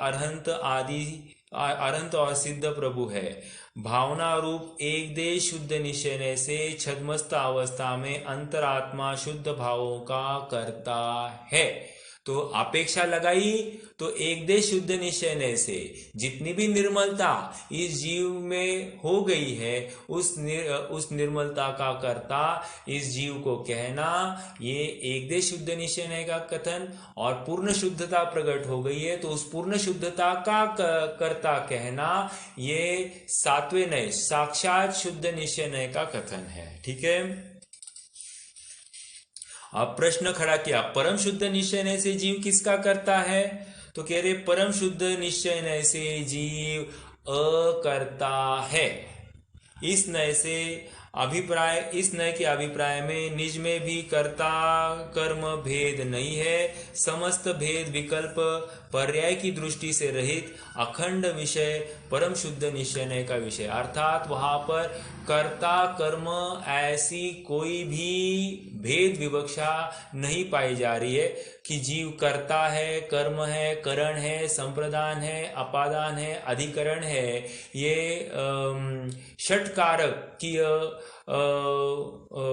अरहंत और सिद्ध प्रभु है। भावना रूप एक देश शुद्ध निश्चय नय से छद्मस्त अवस्था में अंतरात्मा शुद्ध भावों का कर्ता है। तो अपेक्षा लगाई तो एक देश शुद्ध निश्चय नय से जितनी भी निर्मलता इस जीव में हो गई है, उस निर्मलता का कर्ता इस जीव को कहना, ये एक देश शुद्ध निश्चय नय का कथन। और पूर्ण शुद्धता प्रकट हो गई है तो उस पूर्ण शुद्धता का कर्ता कहना, ये सातवें नय साक्षात शुद्ध निश्चय नय का कथन है। ठीक है, अब प्रश्न खड़ा किया, परम शुद्ध निश्चय नय से जीव किसका करता है? तो कह रहे परम शुद्ध निश्चय नय से जीव अकर्ता है। इस नय से अभिप्राय, इस नय के अभिप्राय में निज में भी कर्ता कर्म भेद नहीं है, समस्त भेद विकल्प पर्याय की दृष्टि से रहित अखंड विषय परम शुद्ध निश्चय नय का विषय। अर्थात वहां पर कर्ता कर्म ऐसी कोई भी भेद विवक्षा नहीं पाई जा रही है कि जीव कर्ता है, कर्म है, करण है, संप्रदान है, अपादान है, अधिकरण है। ये षटकारक की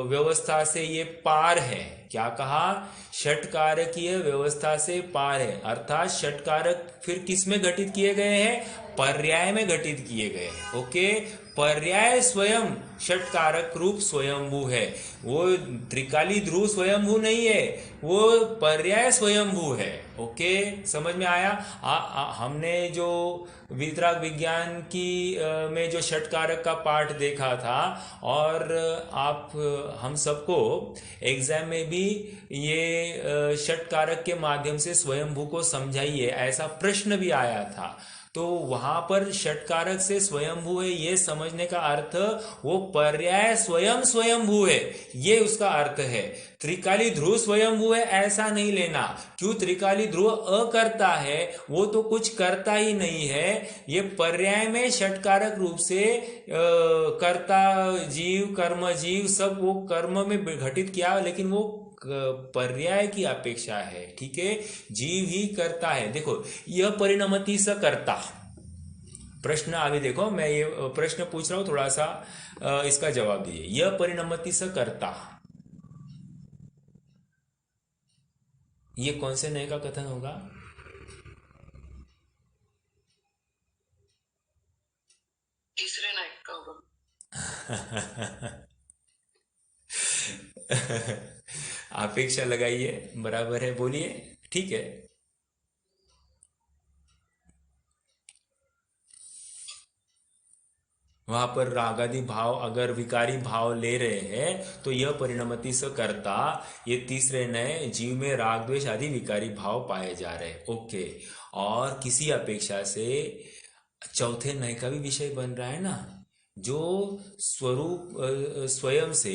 व्यवस्था से ये पार है। क्या कहा? षटकारकीय व्यवस्था से पार है। अर्थात षटकारक फिर किस में घटित किए गए हैं? पर्याय में घटित किए गए हैं। ओके, पर्याय स्वयं षटकारक रूप स्वयंभू है। वो त्रिकाली ध्रुव स्वयंभू नहीं है, वो पर्याय स्वयंभू है। ओके, समझ में आया? हमने जो वितराग विज्ञान की में जो षटकारक का पाठ देखा था, और आप हम सबको एग्जाम में भी ये षटकारक के माध्यम से स्वयंभू को समझाइए, ऐसा प्रश्न भी आया था। तो वहां पर षटकारक से स्वयंभू है ये समझने का अर्थ वो पर्याय स्वयं स्वयंभू है, ये उसका अर्थ है। त्रिकाली ध्रुव स्वयंभू है ऐसा नहीं लेना। क्यों? त्रिकाली ध्रुव अकर्ता है, वो तो कुछ करता ही नहीं है। ये पर्याय में षटकारक रूप से कर्ता जीव, कर्म जीव सब वो कर्म में घटित किया, लेकिन वो पर्याय की अपेक्षा है। ठीक है, जीव ही करता है। देखो, यह परिणमति स कर्ता प्रश्न, अभी देखो मैं ये प्रश्न पूछ रहा हूं, थोड़ा सा इसका जवाब दीजिए। यह परिणमति स कर्ता, ये कौन से नए का कथन होगा? तीसरे नायक का होगा। अपेक्षा लगाइए, बराबर है, बोलिए। ठीक है, वहां पर रागादि भाव अगर विकारी भाव ले रहे हैं तो यह परिणमति स कर्ता, ये तीसरे नए जीव में राग द्वेष आदि विकारी भाव पाए जा रहे हैं। ओके, और किसी अपेक्षा से चौथे नए का भी विषय बन रहा है ना, जो स्वरूप स्वयं से।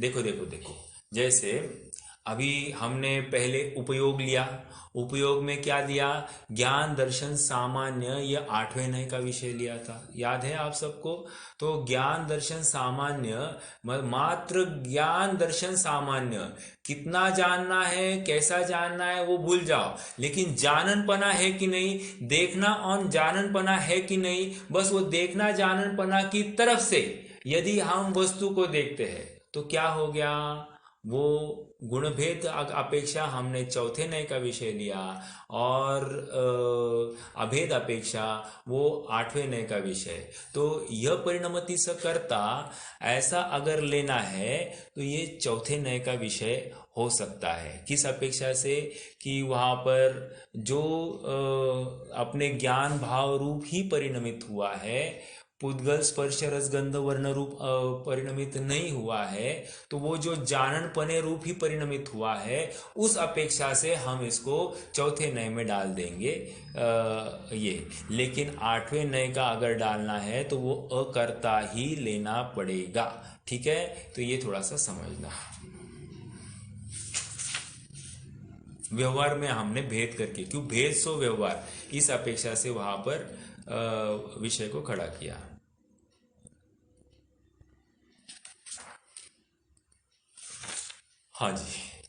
देखो देखो देखो, जैसे अभी हमने पहले उपयोग लिया, उपयोग में क्या दिया? ज्ञान दर्शन सामान्य, ये 8वें नय का विषय लिया था, याद है आप सबको? तो ज्ञान दर्शन सामान्य, मात्र ज्ञान दर्शन सामान्य, कितना जानना है, कैसा जानना है वो भूल जाओ, लेकिन जाननपना है कि नहीं, देखना और जाननपना है कि नहीं, बस वो देखना जाननपना की तरफ से यदि हम वस्तु को देखते हैं तो क्या हो गया? वो गुणभेद अपेक्षा हमने चौथे नय का विषय लिया, और अभेद अपेक्षा वो 8वें नय का विषय। तो यह परिणमति स कर्ता ऐसा अगर लेना है तो ये चौथे नय का विषय हो सकता है। किस अपेक्षा से? कि वहाँ पर जो अपने ज्ञान भाव रूप ही परिणमित हुआ है, पुद्गल स्पर्श रसगंध वर्ण रूप परिणमित नहीं हुआ है, तो वो जो जाननपने रूप ही परिणमित हुआ है, उस अपेक्षा से हम इसको चौथे नय में डाल देंगे ये। लेकिन 8वें नय का अगर डालना है तो वो अकर्ता ही लेना पड़ेगा। ठीक है, तो ये थोड़ा सा समझना। व्यवहार में हमने भेद करके, क्यों भेद सो व्यवहार, इस अपेक्षा से वहां पर विषय को खड़ा किया। हाँ जी,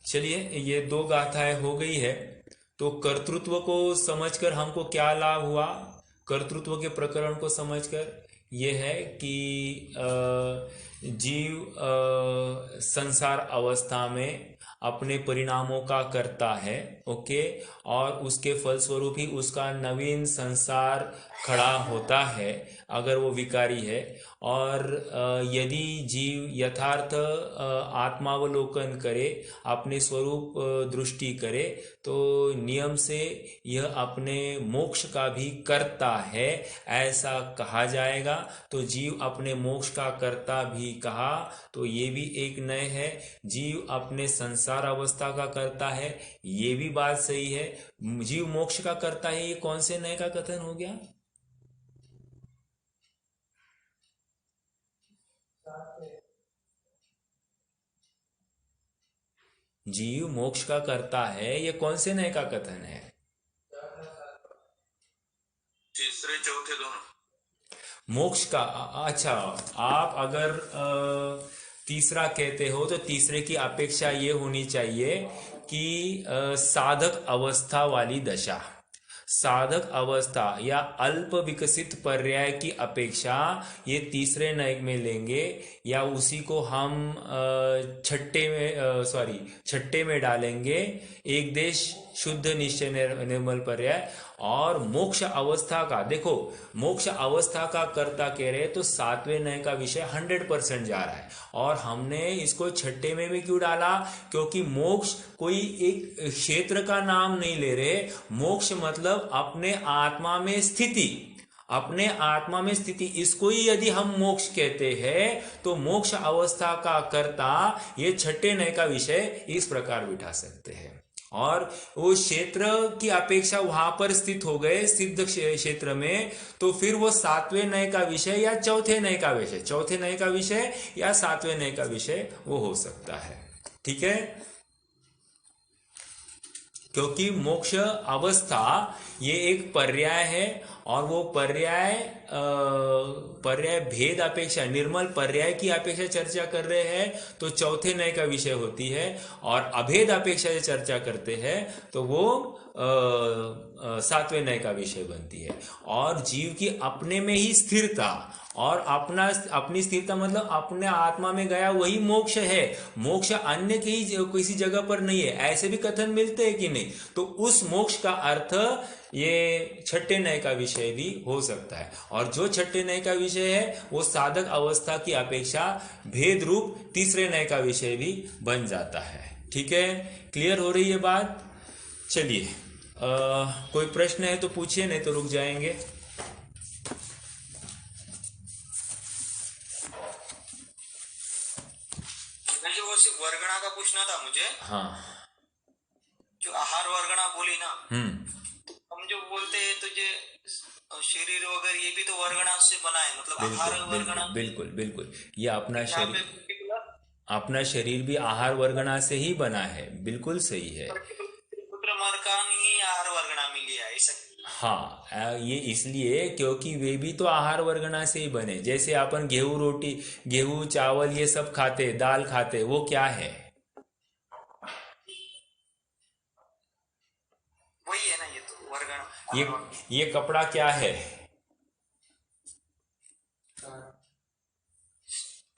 चलिए, ये 2 गाथाएं हो गई है। तो कर्तृत्व को समझकर हमको क्या लाभ हुआ? कर्तृत्व के प्रकरण को समझकर ये है कि जीव संसार अवस्था में अपने परिणामों का करता है। ओके, और उसके फलस्वरूप ही उसका नवीन संसार खड़ा होता है अगर वो विकारी है। और यदि जीव यथार्थ आत्मावलोकन करे, अपने स्वरूप दृष्टि करे, तो नियम से यह अपने मोक्ष का भी कर्ता है ऐसा कहा जाएगा। तो जीव अपने मोक्ष का कर्ता भी कहा, तो ये भी एक नय है। जीव अपने संसार अवस्था का कर्ता है, ये भी बात सही है। जीव मोक्ष का कर्ता है, ये कौन से नय का कथन हो गया? जीव मोक्ष का करता है, ये कौन से नए का कथन है? तीसरे चौथे दोनों मोक्ष का। अच्छा, आप अगर तीसरा कहते हो तो तीसरे की अपेक्षा ये होनी चाहिए कि साधक अवस्था वाली दशा, साधक अवस्था या अल्प विकसित पर्याय की अपेक्षा ये तीसरे नय में लेंगे, या उसी को हम छठे में डालेंगे, एक देश शुद्ध निश्चय निर्मल पर्याय। और मोक्ष अवस्था का, देखो मोक्ष अवस्था का कर्ता कह रहे तो सातवें नय का विषय 100% जा रहा है, और हमने इसको छठे में भी क्यों डाला? क्योंकि मोक्ष कोई एक क्षेत्र का नाम नहीं ले रहे। मोक्ष मतलब अपने आत्मा में स्थिति, अपने आत्मा में स्थिति, इसको ही यदि हम मोक्ष कहते हैं तो मोक्ष अवस्था का कर्ता ये छठे नय का विषय इस प्रकार बिठा सकते हैं। और वो क्षेत्र की अपेक्षा वहां पर स्थित हो गए सिद्ध क्षेत्र में, तो फिर वो सातवें नय का विषय या चौथे नय का विषय, चौथे नय का विषय या सातवें नय का विषय वो हो सकता है। ठीक है, क्योंकि मोक्ष अवस्था ये एक पर्याय है, और वो पर्याय भेद अपेक्षा, निर्मल पर्याय की अपेक्षा चर्चा कर रहे हैं तो चौथे नय का विषय होती है, और अभेद अपेक्षा से चर्चा करते हैं तो वो सातवें नय का विषय बनती है। और जीव की अपने में ही स्थिरता, और अपनी स्थिरता मतलब अपने आत्मा में गया वही मोक्ष है, मोक्ष अन्य किसी जगह पर नहीं है, ऐसे भी कथन मिलते हैं कि नहीं? तो उस मोक्ष का अर्थ ये छठे नय का विषय भी हो सकता है, और जो छठे नय का विषय है वो साधक अवस्था की अपेक्षा भेद रूप तीसरे नय का विषय भी बन जाता है। ठीक है, क्लियर हो रही है बात? चलिए, कोई प्रश्न है तो पूछिए, नहीं तो रुक जाएंगे। वर्गणा का पूछना था मुझे। हाँ, जो आहार वर्गणा बोली ना, हम जो बोलते हैं तो ये शरीर वगैरह ये भी तो वर्गणा से बना है, मतलब आहार वर्गणा। बिल्कुल बिल्कुल, ये अपना शरीर भी आहार वर्गणा से ही बना है, बिल्कुल सही है। पुत्र मरकान ही आहार वर्गणा में लिया है, ऐसा? हाँ, ये इसलिए क्योंकि वे भी तो आहार वर्गणा से ही बने। जैसे अपन गेहूं रोटी, गेहूं चावल ये सब खाते, दाल खाते, वो क्या है? वही है ना, ये तो वर्गणा। ये कपड़ा क्या है?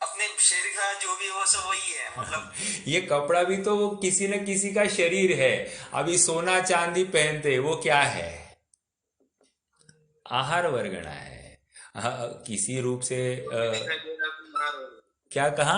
अपने शरीर का जो भी वो सब वही है, मतलब ये कपड़ा भी तो किसी न किसी का शरीर है। अभी सोना चांदी पहनते, वो क्या है? आहार वर्गणा है। किसी रूप से क्या कहा?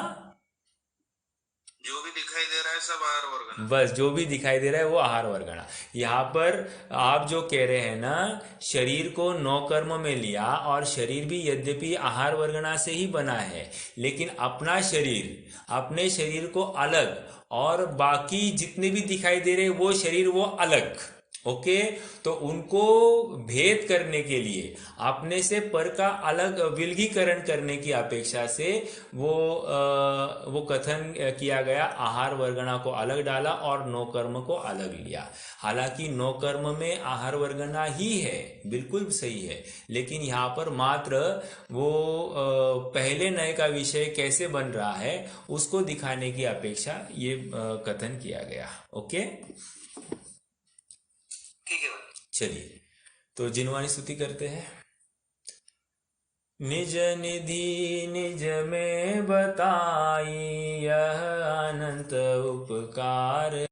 जो भी दिखाई दे रहा है सब आहार वर्गणा। बस जो भी दिखाई दे रहा है वो आहार वर्गणा। यहाँ पर आप जो कह रहे हैं ना, शरीर को 9 कर्म में लिया, और शरीर भी यद्यपि आहार वर्गणा से ही बना है, लेकिन अपना शरीर, अपने शरीर को अलग, और बाकी जितने भी दिखाई दे रहे वो शरीर वो अलग। ओके, तो उनको भेद करने के लिए, अपने से पर का अलग विलगीकरण करने की अपेक्षा से वो कथन किया गया, आहार वर्गणा को अलग डाला और 9 कर्म को अलग लिया। हालांकि 9 कर्म में आहार वर्गणा ही है, बिल्कुल सही है, लेकिन यहाँ पर मात्र वो पहले नय का विषय कैसे बन रहा है उसको दिखाने की अपेक्षा ये कथन किया गया। ओके, ठीक है। चलिए, तो जिनवाणी स्तुति करते हैं। निज निधि निज में बताई, यह अनंत उपकार